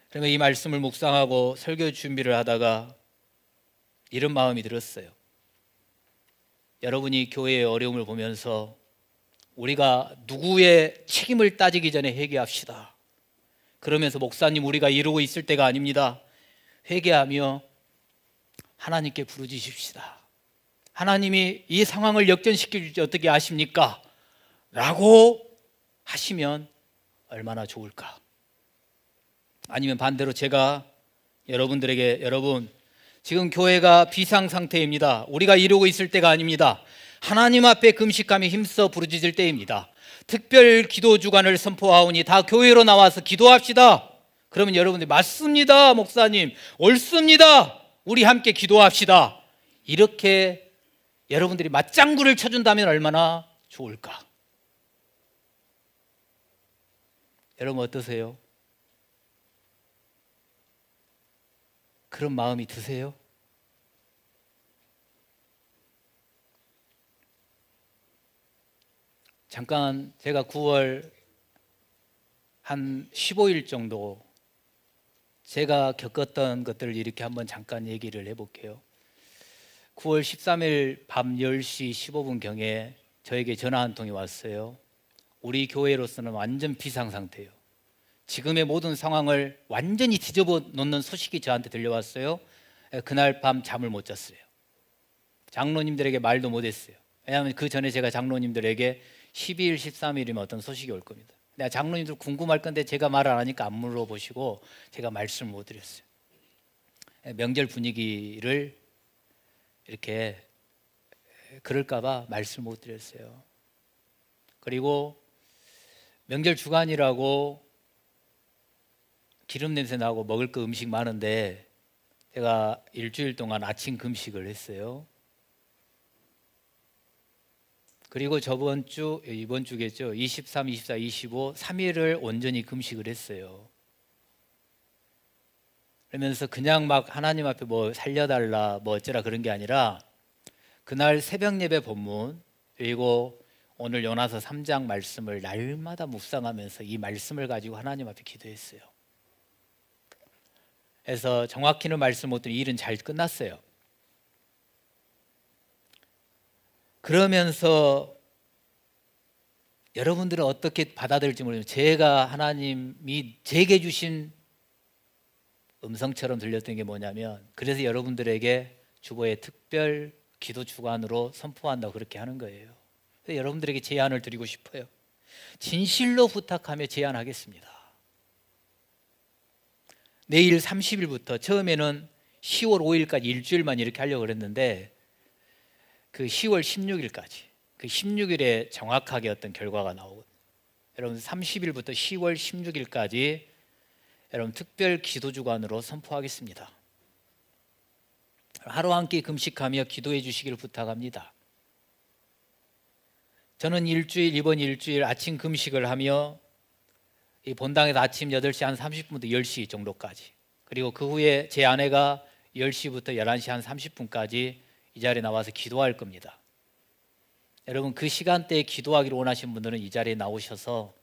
그러면 이 말씀을 묵상하고 설교 준비를 하다가 이런 마음이 들었어요. 여러분이 교회의 어려움을 보면서 우리가 누구의 책임을 따지기 전에 회개합시다. 그러면서 목사님, 우리가 이러고 있을 때가 아닙니다. 회개하며 하나님께 부르짖읍시다. 하나님이 이 상황을 역전시켜 줄지 어떻게 아십니까? 라고 하시면 얼마나 좋을까? 아니면 반대로 제가 여러분들에게, 여러분 지금 교회가 비상 상태입니다. 우리가 이러고 있을 때가 아닙니다. 하나님 앞에 금식하며 힘써 부르짖을 때입니다. 특별 기도 주간을 선포하오니 다 교회로 나와서 기도합시다. 그러면 여러분들이 맞습니다, 목사님, 옳습니다, 우리 함께 기도합시다, 이렇게 여러분들이 맞장구를 쳐준다면 얼마나 좋을까? 여러분 어떠세요? 그런 마음이 드세요? 잠깐 제가 9월 한 15일 정도 제가 겪었던 것들을 이렇게 한번 잠깐 얘기를 해볼게요. 9월 13일 밤 10시 15분경에 저에게 전화 한 통이 왔어요. 우리 교회로서는 완전 비상상태예요. 지금의 모든 상황을 완전히 뒤집어 놓는 소식이 저한테 들려왔어요. 그날 밤 잠을 못 잤어요. 장로님들에게 말도 못했어요. 왜냐하면 그 전에 제가 장로님들에게 12일, 13일이면 어떤 소식이 올 겁니다. 내가 장로님들 궁금할 건데 제가 말 안 하니까 안 물어보시고 제가 말씀을 못 드렸어요. 명절 분위기를 이렇게 그럴까 봐 말씀 못 드렸어요. 그리고 명절 주간이라고 기름 냄새 나고 먹을 거 음식 많은데 제가 일주일 동안 아침 금식을 했어요. 그리고 저번 주, 이번 주겠죠, 23, 24, 25, 3일을 온전히 금식을 했어요. 그러면서 그냥 막 하나님 앞에 뭐 살려달라 뭐 어쩌라 그런 게 아니라 그날 새벽 예배 본문 그리고 오늘 요나서 3장 말씀을 날마다 묵상하면서 이 말씀을 가지고 하나님 앞에 기도했어요. 그래서 정확히는 말씀 못 드린 일은 잘 끝났어요. 그러면서 여러분들은 어떻게 받아들일지 모르지만 제가 하나님이 제게 주신 음성처럼 들렸던 게 뭐냐면, 그래서 여러분들에게 주보의 특별 기도 주간으로 선포한다고 그렇게 하는 거예요. 그래서 여러분들에게 제안을 드리고 싶어요. 진실로 부탁하며 제안하겠습니다. 내일 30일부터 처음에는 10월 5일까지 일주일만 이렇게 하려고 그랬는데 그 10월 16일까지 그 16일에 정확하게 어떤 결과가 나오거든요. 여러분 30일부터 10월 16일까지 여러분 특별 기도 주간으로 선포하겠습니다. 하루 한 끼 금식하며 기도해 주시기를 부탁합니다. 저는 이번 일주일 아침 금식을 하며 이 본당에서 아침 8시 한 30분부터 10시 정도까지, 그리고 그 후에 제 아내가 10시부터 11시 한 30분까지 이 자리에 나와서 기도할 겁니다. 여러분, 그 시간대에 기도하기를 원하시는 분들은 이 자리에 나오셔서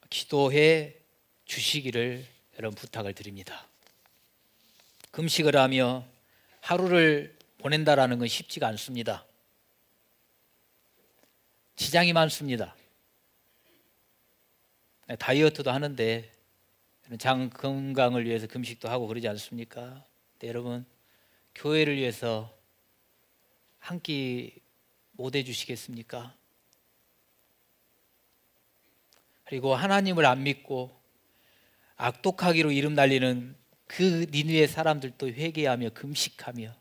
기도해 주시기를 여러분 부탁을 드립니다. 금식을 하며 하루를 보낸다라는 건 쉽지가 않습니다. 지장이 많습니다. 다이어트도 하는데 장 건강을 위해서 금식도 하고 그러지 않습니까? 근데 여러분, 교회를 위해서 한 끼 못 해주시겠습니까? 그리고 하나님을 안 믿고 악독하기로 이름 날리는 그 니느웨 사람들도 회개하며 금식하며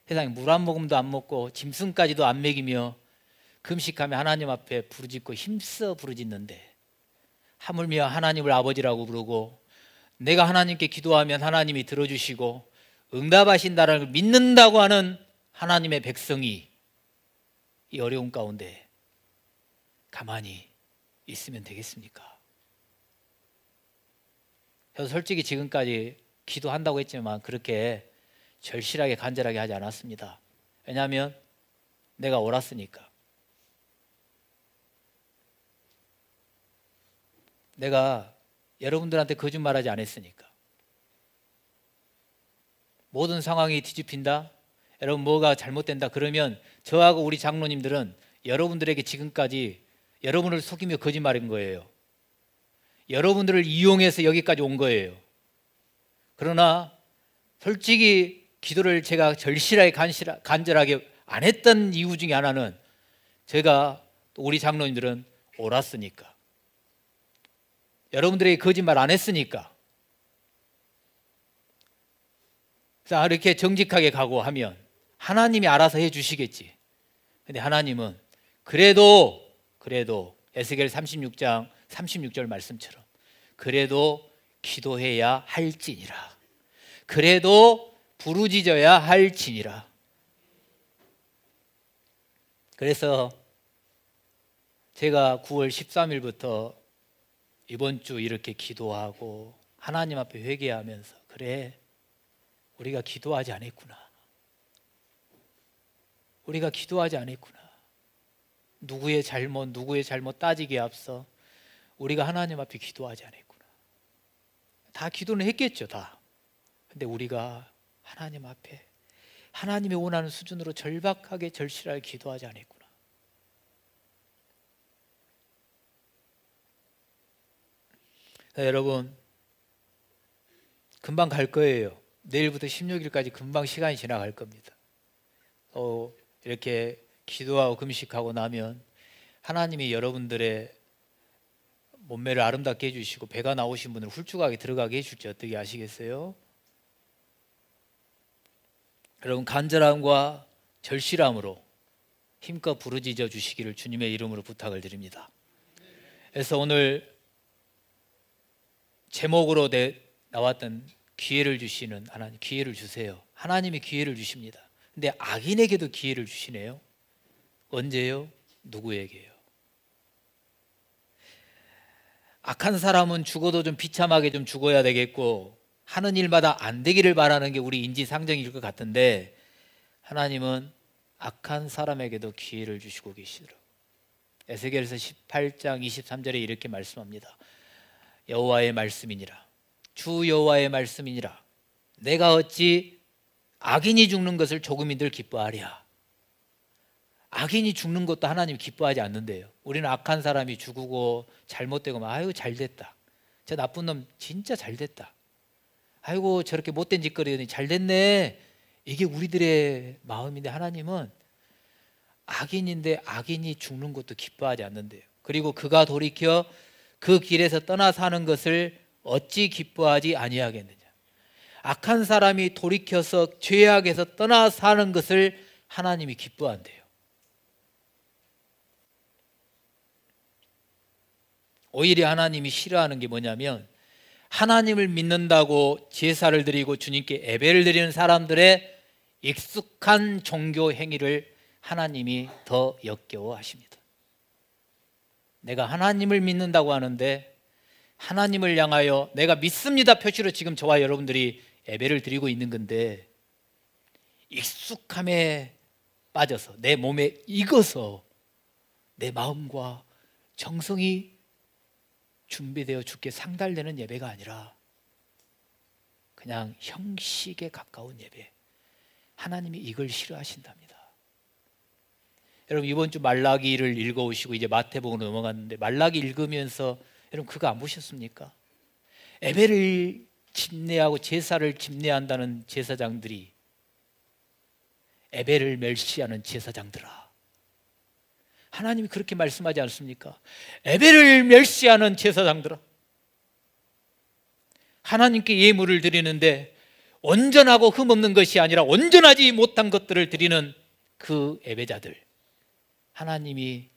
세상에 물 한 모금도 안 먹고 짐승까지도 안 먹이며 금식하며 하나님 앞에 부르짖고 힘써 부르짖는데, 하물며 하나님을 아버지라고 부르고 내가 하나님께 기도하면 하나님이 들어주시고 응답하신다는 걸 믿는다고 하는 하나님의 백성이 이 어려운 가운데 가만히 있으면 되겠습니까? 저도 솔직히 지금까지 기도한다고 했지만 그렇게 절실하게 간절하게 하지 않았습니다. 왜냐하면 내가 옳았으니까. 내가 여러분들한테 거짓말하지 않았으니까. 모든 상황이 뒤집힌다, 여러분 뭐가 잘못된다 그러면 저하고 우리 장로님들은 여러분들에게 지금까지 여러분을 속이며 거짓말한 거예요. 여러분들을 이용해서 여기까지 온 거예요. 그러나 솔직히 기도를 제가 절실하게 간절하게 안 했던 이유 중에 하나는 제가 또 우리 장로님들은 옳았으니까, 여러분들에게 거짓말 안 했으니까. 자, 이렇게 정직하게 각오하면 하나님이 알아서 해주시겠지. 근데 하나님은 그래도 에스겔 36장 36절 말씀처럼 그래도 기도해야 할지니라, 그래도 부르짖어야 할지니라. 그래서 제가 9월 13일부터 이번 주 이렇게 기도하고 하나님 앞에 회개하면서, 그래, 우리가 기도하지 않았구나, 우리가 기도하지 않았구나, 누구의 잘못 따지기에 앞서 우리가 하나님 앞에 기도하지 않았구나. 다 기도는 했겠죠, 다. 근데 우리가 하나님 앞에 하나님이 원하는 수준으로 절박하게 절실하게 기도하지 않았구나. 여러분, 금방 갈 거예요. 내일부터 16일까지 금방 시간이 지나갈 겁니다. 이렇게 기도하고 금식하고 나면 하나님이 여러분들의 몸매를 아름답게 해주시고 배가 나오신 분을 훌쭉하게 들어가게 해줄지 어떻게 아시겠어요? 여러분, 간절함과 절실함으로 힘껏 부르짖어 주시기를 주님의 이름으로 부탁을 드립니다. 그래서 오늘 제목으로 나왔던 기회를 주시는 하나님, 기회를 주세요. 하나님이 기회를 주십니다. 근데 악인에게도 기회를 주시네요. 언제요? 누구에게요? 악한 사람은 죽어도 좀 비참하게 좀 죽어야 되겠고 하는 일마다 안 되기를 바라는 게 우리 인지상정일 것 같은데, 하나님은 악한 사람에게도 기회를 주시고 계시더라고요. 에스겔서 18장 23절에 이렇게 말씀합니다. 여호와의 말씀이니라, 주 여호와의 말씀이니라, 내가 어찌 악인이 죽는 것을 조금이들 기뻐하랴. 악인이 죽는 것도 하나님 기뻐하지 않는데요. 우리는 악한 사람이 죽고 잘못되고 아유 잘됐다, 저 나쁜 놈 진짜 잘됐다, 아이고 저렇게 못된 짓 거리더니 잘됐네, 이게 우리들의 마음인데 하나님은 악인인데 악인이 죽는 것도 기뻐하지 않는데요. 그리고 그가 돌이켜 그 길에서 떠나 사는 것을 어찌 기뻐하지 아니하겠느냐. 악한 사람이 돌이켜서 죄악에서 떠나 사는 것을 하나님이 기뻐한대요. 오히려 하나님이 싫어하는 게 뭐냐면, 하나님을 믿는다고 제사를 드리고 주님께 예배를 드리는 사람들의 익숙한 종교 행위를 하나님이 더 역겨워하십니다. 내가 하나님을 믿는다고 하는데 하나님을 향하여 내가 믿습니다 표시로 지금 저와 여러분들이 예배를 드리고 있는 건데 익숙함에 빠져서 내 몸에 익어서 내 마음과 정성이 준비되어 주께 상달되는 예배가 아니라 그냥 형식에 가까운 예배. 하나님이 이걸 싫어하신답니다. 여러분 이번 주 말라기를 읽어오시고 이제 마태복음으로 넘어갔는데 말라기 읽으면서 여러분 그거 안 보셨습니까? 예배를 집례하고 제사를 집례한다는 제사장들이 예배를 멸시하는 제사장들아, 하나님이 그렇게 말씀하지 않습니까? 예배를 멸시하는 제사장들아, 하나님께 예물을 드리는데 온전하고 흠없는 것이 아니라 온전하지 못한 것들을 드리는 그 예배자들, 하나님이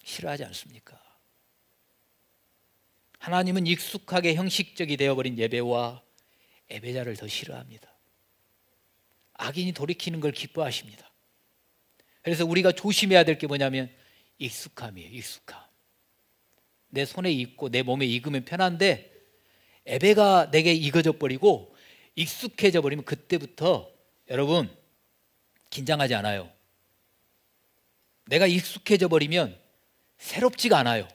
싫어하지 않습니까? 하나님은 익숙하게 형식적이 되어버린 예배와 예배자를 더 싫어합니다. 악인이 돌이키는 걸 기뻐하십니다. 그래서 우리가 조심해야 될 게 뭐냐면 익숙함이에요. 익숙함. 내 손에 익고 내 몸에 익으면 편한데 예배가 내게 익어져 버리고 익숙해져 버리면 그때부터 여러분 긴장하지 않아요. 내가 익숙해져 버리면 새롭지가 않아요.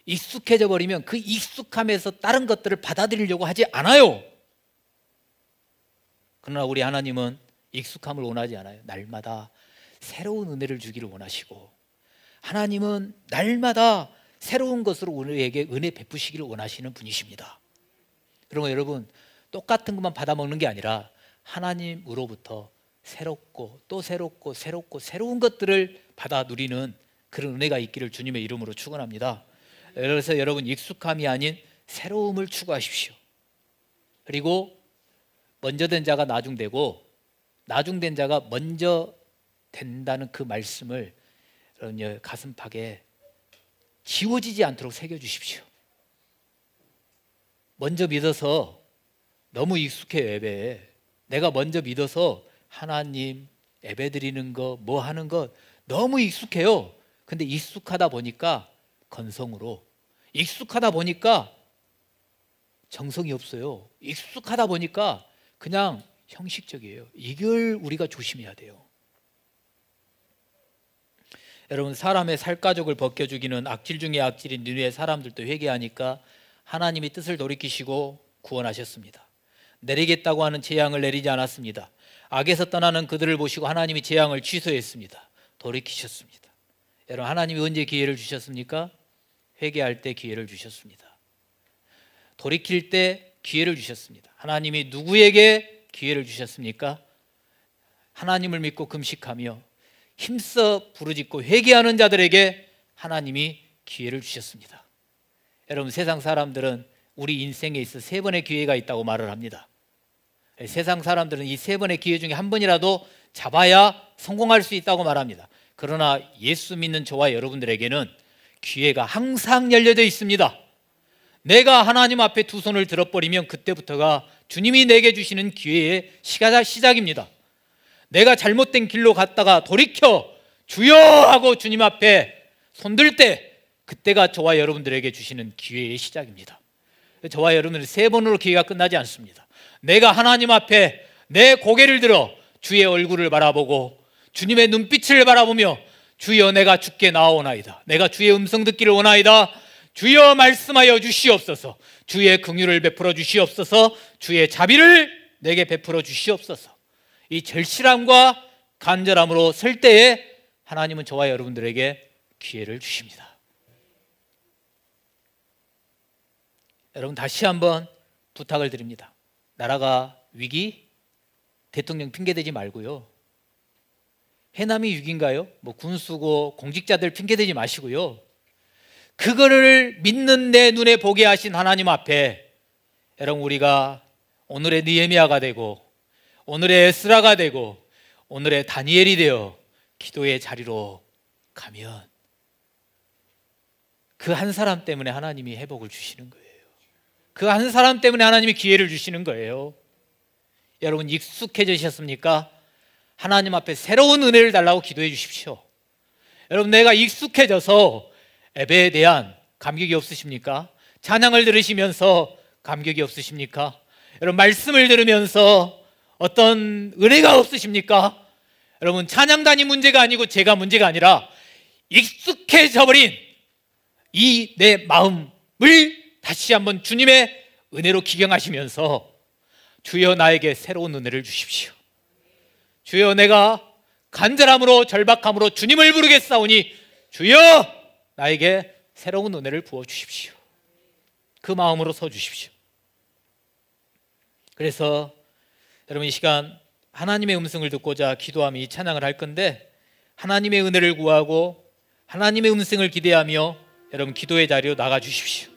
익숙해져 버리면 그 익숙함에서 다른 것들을 받아들이려고 하지 않아요. 그러나 우리 하나님은 익숙함을 원하지 않아요. 날마다 새로운 은혜를 주기를 원하시고, 하나님은 날마다 새로운 것으로 우리에게 은혜 베푸시기를 원하시는 분이십니다. 그러면 여러분 똑같은 것만 받아먹는 게 아니라 하나님으로부터 새롭고 또 새롭고 새롭고 새로운 것들을 받아 누리는 그런 은혜가 있기를 주님의 이름으로 축원합니다. 그래서 여러분 익숙함이 아닌 새로움을 추구하십시오. 그리고 먼저 된 자가 나중되고 나중된 자가 먼저 된다는 그 말씀을 여러분 가슴팍에 지워지지 않도록 새겨주십시오. 먼저 믿어서 너무 익숙해요. 예배에 내가 먼저 믿어서 하나님 예배 드리는 거 뭐 하는 거 너무 익숙해요. 근데 익숙하다 보니까 건성으로, 익숙하다 보니까 정성이 없어요. 익숙하다 보니까 그냥 형식적이에요. 이걸 우리가 조심해야 돼요. 여러분 사람의 살가죽을 벗겨주기는 악질 중에 악질인 니느웨 사람들도 회개하니까 하나님이 뜻을 돌이키시고 구원하셨습니다. 내리겠다고 하는 재앙을 내리지 않았습니다. 악에서 떠나는 그들을 보시고 하나님이 재앙을 취소했습니다. 돌이키셨습니다. 여러분 하나님이 언제 기회를 주셨습니까? 회개할 때 기회를 주셨습니다. 돌이킬 때 기회를 주셨습니다. 하나님이 누구에게 기회를 주셨습니까? 하나님을 믿고 금식하며 힘써 부르짖고 회개하는 자들에게 하나님이 기회를 주셨습니다. 여러분 세상 사람들은 우리 인생에 있어 3번의 기회가 있다고 말을 합니다. 세상 사람들은 이 3번의 기회 중에 한 번이라도 잡아야 성공할 수 있다고 말합니다. 그러나 예수 믿는 저와 여러분들에게는 기회가 항상 열려져 있습니다. 내가 하나님 앞에 두 손을 들어버리면 그때부터가 주님이 내게 주시는 기회의 시작입니다. 내가 잘못된 길로 갔다가 돌이켜 주여 하고 주님 앞에 손들 때 그때가 저와 여러분들에게 주시는 기회의 시작입니다. 저와 여러분들은 3번으로 기회가 끝나지 않습니다. 내가 하나님 앞에 내 고개를 들어 주의 얼굴을 바라보고 주님의 눈빛을 바라보며 주여 내가 주께 나아오나이다. 내가 주의 음성 듣기를 원하이다. 주여 말씀하여 주시옵소서. 주의 긍휼을 베풀어 주시옵소서. 주의 자비를 내게 베풀어 주시옵소서. 이 절실함과 간절함으로 설 때에 하나님은 저와 여러분들에게 기회를 주십니다. 여러분 다시 한번 부탁을 드립니다. 나라가 위기, 대통령 핑계대지 말고요. 해남이 위기인가요? 뭐 군수고 공직자들 핑계대지 마시고요. 그거를 믿는 내 눈에 보게 하신 하나님 앞에 여러분 우리가 오늘의 느헤미야가 되고 오늘의 에스라가 되고 오늘의 다니엘이 되어 기도의 자리로 가면 그 한 사람 때문에 하나님이 회복을 주시는 거예요. 그 한 사람 때문에 하나님이 기회를 주시는 거예요. 여러분 익숙해지셨습니까? 하나님 앞에 새로운 은혜를 달라고 기도해 주십시오. 여러분, 내가 익숙해져서 예배에 대한 감격이 없으십니까? 찬양을 들으시면서 감격이 없으십니까? 여러분, 말씀을 들으면서 어떤 은혜가 없으십니까? 여러분, 찬양단이 문제가 아니고 제가 문제가 아니라 익숙해져 버린 이 내 마음을 다시 한번 주님의 은혜로 기경하시면서 주여 나에게 새로운 은혜를 주십시오. 주여 내가 간절함으로 절박함으로 주님을 부르겠사오니 주여 나에게 새로운 은혜를 부어주십시오. 그 마음으로 서주십시오. 그래서 여러분, 이 시간 하나님의 음성을 듣고자 기도하며 이 찬양을 할 건데, 하나님의 은혜를 구하고 하나님의 음성을 기대하며 여러분 기도의 자리로 나가 주십시오.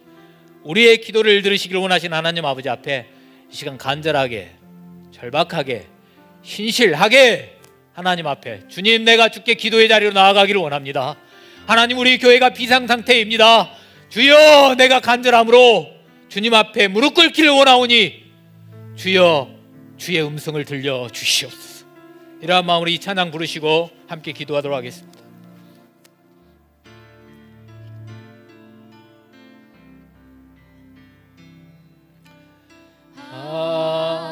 우리의 기도를 들으시기를 원하신 하나님 아버지 앞에 이 시간 간절하게, 절박하게, 신실하게 하나님 앞에, 주님 내가 주께 기도의 자리로 나아가기를 원합니다. 하나님, 우리 교회가 비상상태입니다. 주여 내가 간절함으로 주님 앞에 무릎 꿇기를 원하오니 주여 주의 음성을 들려 주시옵소서. 이러한 마음으로 이 찬양 부르시고 함께 기도하도록 하겠습니다.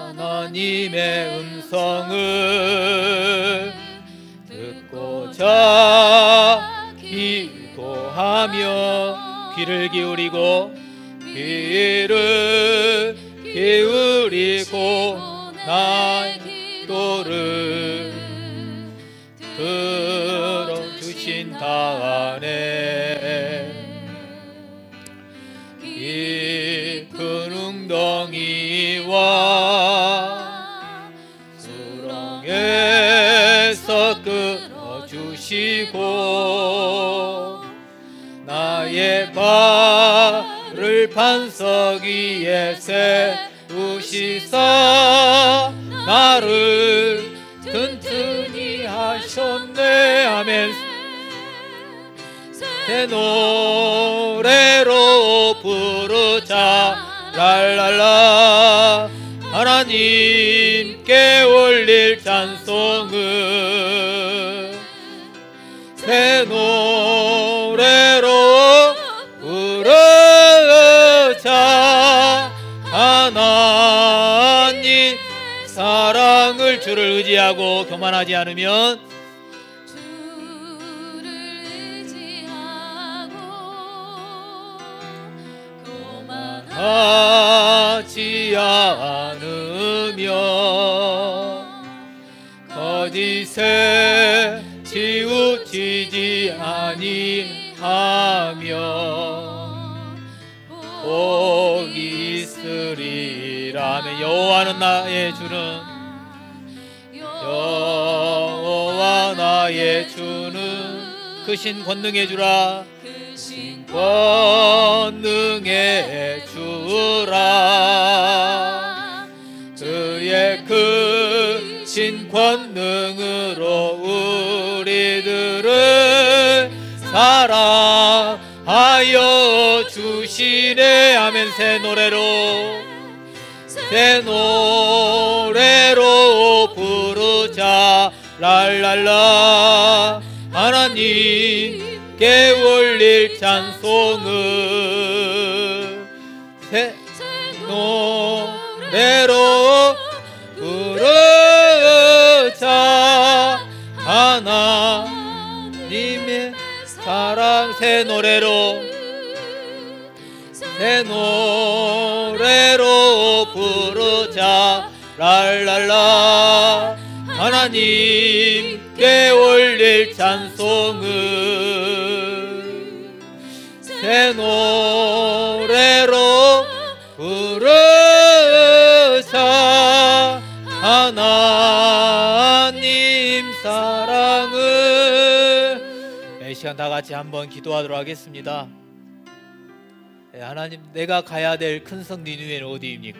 하나님의 음성을 듣고자 기도하며 귀를 기울이고 나의 기도를 들어주신다네. 깊은 웅덩이와 수렁에서 끌어주시고 나의 발을 반석 위에 세우시사 나를 튼튼히 하셨네. 아멘. 새 노래로 부르자 랄랄라. 하나님께 올릴 찬송을 새 노래로 부르자. 하나님 사랑을 주를 의지하고 교만하지 않으면 교만하지 않으며 거짓에 치우치지 아니하며 복이 있으리라며. 여호와는 나의 주는, 여호와 나의 주는 크신 권능의 주라. 크신 권능의 주라. 그의 크신 권능으로 우리들을 사랑하여 주시네. 아멘. 새 노래로 부르자 랄랄라. 하나님께 올릴 찬송을 새 노래로 부르자. 하나님의 사랑 새 노래로 부르자 랄랄라. 하나님께 올릴 찬송을 새 노래로 부르자. 하나님 사랑을. 이 시간 다 같이 한번 기도하도록 하겠습니다. 하나님, 내가 가야 될 큰 성 니느웨는 어디입니까?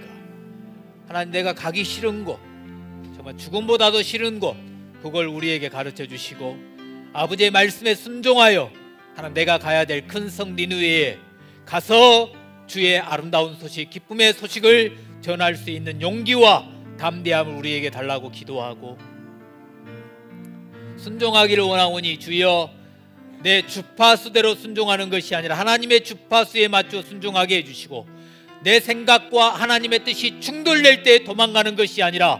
하나님, 내가 가기 싫은 곳, 정말 죽음보다도 싫은 곳, 그걸 우리에게 가르쳐 주시고 아버지의 말씀에 순종하여 하나님, 내가 가야 될 큰 성 니느웨에 가서 주의 아름다운 소식, 기쁨의 소식을 전할 수 있는 용기와 담대함을 우리에게 달라고 기도하고 순종하기를 원하오니 주여 내 주파수대로 순종하는 것이 아니라 하나님의 주파수에 맞춰 순종하게 해주시고, 내 생각과 하나님의 뜻이 충돌될 때 도망가는 것이 아니라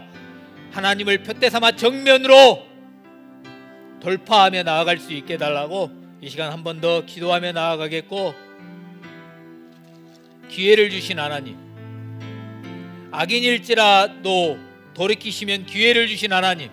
하나님을 표대 삼아 정면으로 돌파하며 나아갈 수 있게 해달라고 이 시간 한 번 더 기도하며 나아가겠고, 기회를 주신 하나님, 악인일지라도 돌이키시면 기회를 주신 하나님,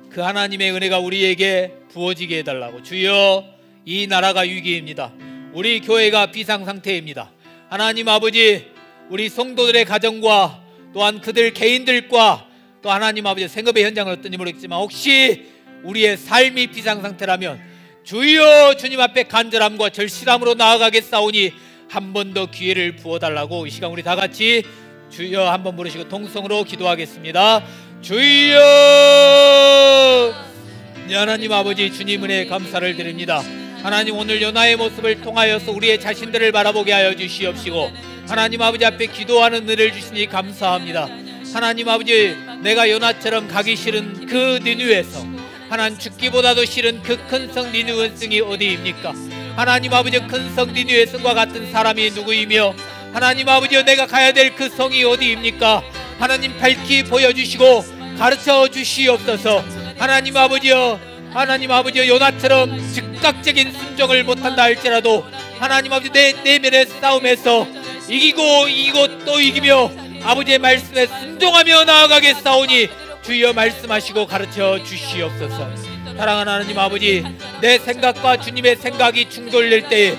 그 하나님의 은혜가 우리에게 부어지게 해달라고. 주여, 이 나라가 위기입니다. 우리 교회가 비상상태입니다. 하나님 아버지, 우리 성도들의 가정과 또한 그들 개인들과 또 하나님 아버지 생업의 현장은 어떤지 모르겠지만 혹시 우리의 삶이 비상상태라면 주여, 주님 앞에 간절함과 절실함으로 나아가겠사오니 한 번 더 기회를 부어달라고 이 시간 우리 다 같이 주여 한번 부르시고 통성으로 기도하겠습니다. 주여, 하나님 아버지, 주님 은혜 감사를 드립니다. 하나님, 오늘 요나의 모습을 통하여서 우리의 자신들을 바라보게 하여 주시옵시고, 하나님 아버지 앞에 기도하는 은혜를 주시니 감사합니다. 하나님 아버지, 내가 요나처럼 가기 싫은 그 니느웨성, 하나님 죽기보다도 싫은 그 큰 성 니느웨성이 어디입니까? 하나님 아버지, 큰 성 니느웨성과 같은 사람이 누구이며 하나님 아버지, 내가 가야 될 그 성이 어디입니까? 하나님 밝히 보여주시고 가르쳐 주시옵소서. 하나님 아버지여, 하나님 아버지여, 요나처럼 즉각적인 순종을 못한다 할지라도 하나님 아버지, 내 내면의 싸움에서 이기고 또 이기며 아버지의 말씀에 순종하며 나아가겠사오니 주여 말씀하시고 가르쳐 주시옵소서. 사랑하는 하나님 아버지, 내 생각과 주님의 생각이 충돌될 때에,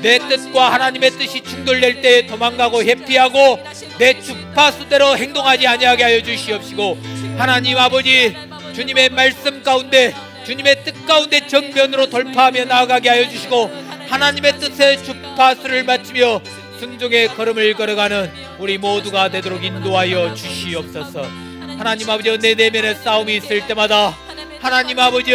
내 뜻과 하나님의 뜻이 충돌될 때에 도망가고 회피하고 내 주파수대로 행동하지 아니하게 하여 주시옵시고, 하나님 아버지, 주님의 말씀 가운데, 주님의 뜻 가운데 정면으로 돌파하며 나아가게 하여 주시고, 하나님의 뜻에 주파수를 맞추며 순종의 걸음을 걸어가는 우리 모두가 되도록 인도하여 주시옵소서. 하나님 아버지, 내 내면의 싸움이 있을 때마다 하나님 아버지,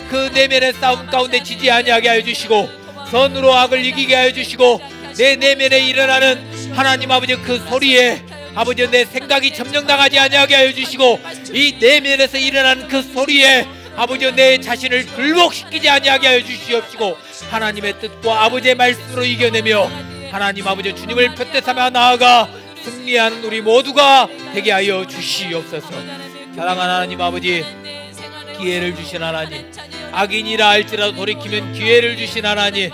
그 내면의 싸움 가운데 지지 아니하게 하여 주시고 선으로 악을 이기게 하여 주시고, 내 내면에 일어나는 하나님 아버지 그 소리에 아버지 내 생각이 점령당하지 아니하게 하여 주시고, 이 내면에서 일어나는 그 소리에 아버지 내 자신을 굴복시키지 아니하게 하여 주시옵시고, 하나님의 뜻과 아버지의 말씀으로 이겨내며 하나님 아버지 주님을 표대 삼아 나아가 승리하는 우리 모두가 되게 하여 주시옵소서. 사랑하는 하나님 아버지, 기회를 주신 하나님, 악인이라 할지라도 돌이키면 기회를 주신 하나님,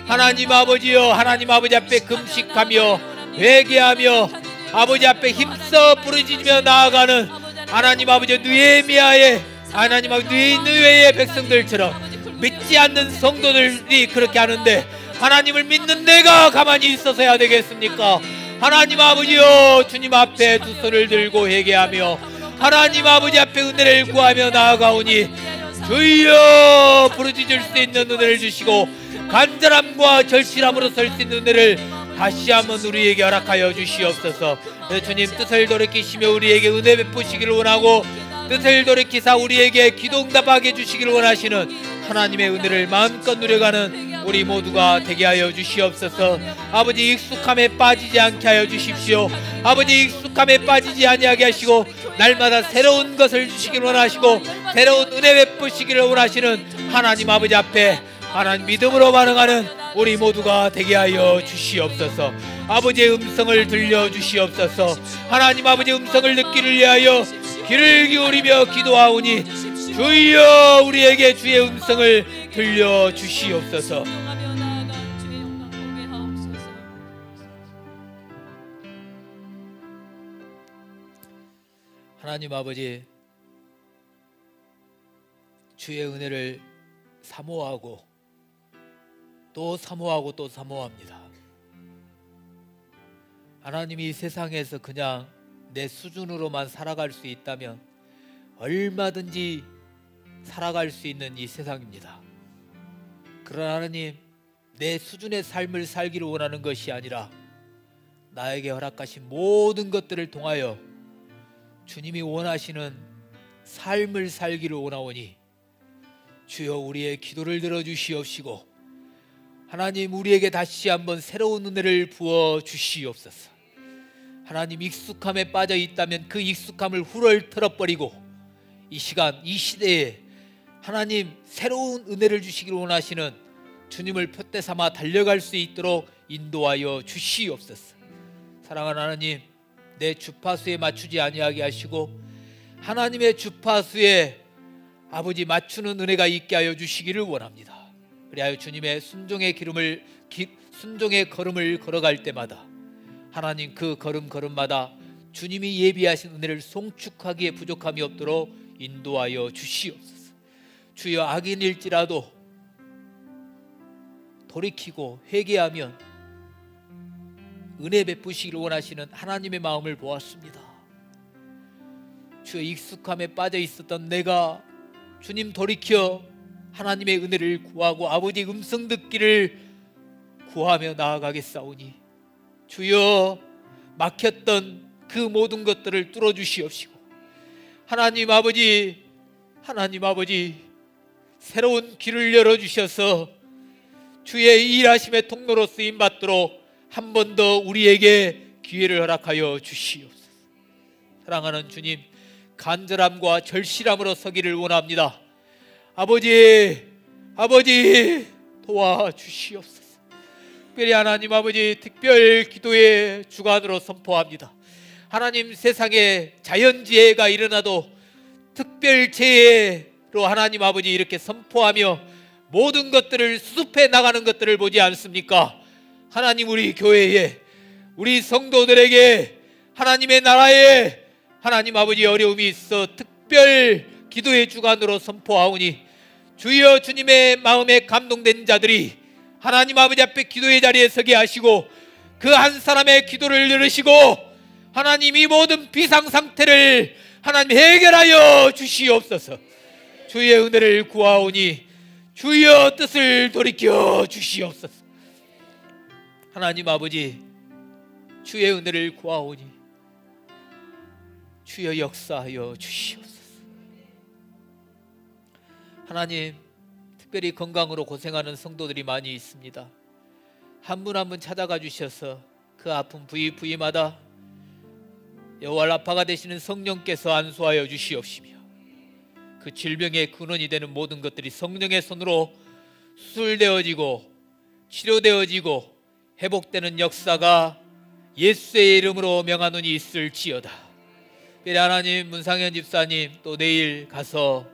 하나님 아버지여, 하나님 아버지 앞에 금식하며 회개하며 아버지 앞에 힘써 부르짖으며 나아가는 하나님 아버지 느헤미야의, 하나님 아버지 느헤미야의 백성들처럼 믿지 않는 성도들이 그렇게 하는데 하나님을 믿는 내가 가만히 있어서야 되겠습니까? 하나님 아버지여, 주님 앞에 두 손을 들고 회개하며 하나님 아버지 앞에 은혜를 구하며 나아가오니 주여, 부르짖을 수 있는 은혜를 주시고 간절함과 절실함으로 설 수 있는 은혜를 다시 한번 우리에게 허락하여 주시옵소서. 주님, 뜻을 돌이키시며 우리에게 은혜 베푸시기를 원하고 뜻을 돌이키사 우리에게 기도 응답하게 해주시기를 원하시는 하나님의 은혜를 마음껏 누려가는 우리 모두가 되게 하여 주시옵소서. 아버지, 익숙함에 빠지지 않게 하여 주십시오. 아버지, 익숙함에 빠지지 아니하게 하시고 날마다 새로운 것을 주시기를 원하시고 새로운 은혜 베푸시기를 원하시는 하나님 아버지 앞에 하나님 믿음으로 반응하는 우리 모두가 되게 하여 주시옵소서. 아버지의 음성을 들려주시옵소서. 하나님 아버지 음성을 듣기를 위하여 귀를 기울이며 기도하오니 주여, 우리에게 주의 음성을 들려주시옵소서. 하나님 아버지, 주의 은혜를 사모하고 또 사모하고 또 사모합니다. 하나님이 이 세상에서 그냥 내 수준으로만 살아갈 수 있다면 얼마든지 살아갈 수 있는 이 세상입니다. 그러나 하나님, 내 수준의 삶을 살기를 원하는 것이 아니라 나에게 허락하신 모든 것들을 통하여 주님이 원하시는 삶을 살기를 원하오니 주여, 우리의 기도를 들어주시옵시고 하나님, 우리에게 다시 한번 새로운 은혜를 부어 주시옵소서. 하나님, 익숙함에 빠져 있다면 그 익숙함을 훌훌 털어버리고 이 시간 이 시대에 하나님 새로운 은혜를 주시기를 원하시는 주님을 표대 삼아 달려갈 수 있도록 인도하여 주시옵소서. 사랑하는 하나님, 내 주파수에 맞추지 아니하게 하시고 하나님의 주파수에 아버지 맞추는 은혜가 있게 하여 주시기를 원합니다. 그리하여 주님의 순종의 걸음을 걸어갈 때마다 하나님 그 걸음마다 주님이 예비하신 은혜를 송축하기에 부족함이 없도록 인도하여 주시옵소서. 주여, 악인일지라도 돌이키고 회개하면 은혜 베푸시기를 원하시는 하나님의 마음을 보았습니다. 주여, 익숙함에 빠져 있었던 내가 주님 돌이켜 하나님의 은혜를 구하고 아버지 음성 듣기를 구하며 나아가겠사오니 주여, 막혔던 그 모든 것들을 뚫어주시옵시고 하나님 아버지 새로운 길을 열어주셔서 주의 일하심의 통로로 쓰임받도록 한 번 더 우리에게 기회를 허락하여 주시옵소서. 사랑하는 주님, 간절함과 절실함으로 서기를 원합니다. 아버지 도와주시옵소서. 특별히 하나님 아버지 특별 기도의 주간으로 선포합니다. 하나님, 세상에 자연재해가 일어나도 특별재해로 하나님 아버지 이렇게 선포하며 모든 것들을 수습해 나가는 것들을 보지 않습니까? 하나님, 우리 교회에, 우리 성도들에게, 하나님의 나라에 하나님 아버지 어려움이 있어 특별 기도의 주간으로 선포하오니 주여, 주님의 마음에 감동된 자들이 하나님 아버지 앞에 기도의 자리에 서게 하시고 그 한 사람의 기도를 들으시고 하나님 이 모든 비상상태를 하나님 해결하여 주시옵소서. 주의 은혜를 구하오니 주여 뜻을 돌이켜 주시옵소서. 하나님 아버지, 주의 은혜를 구하오니 주여 역사하여 주시옵소서. 하나님, 특별히 건강으로 고생하는 성도들이 많이 있습니다. 한 분 한 분 찾아가 주셔서 그 아픈 부위마다 여호와 라파가 되시는 성령께서 안수하여 주시옵시며 그 질병의 근원이 되는 모든 것들이 성령의 손으로 수술되어지고 치료되어지고 회복되는 역사가 예수의 이름으로 명하노니 있을지어다. 특별히 하나님, 문상현 집사님 또 내일 가서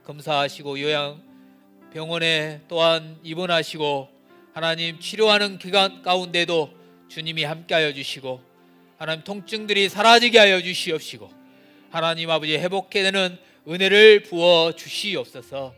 검사하시고 요양병원에 또한 입원하시고 하나님 치료하는 기간 가운데도 주님이 함께하여 주시고 하나님 통증들이 사라지게 하여 주시옵시고 하나님 아버지 회복해 되는 은혜를 부어 주시옵소서.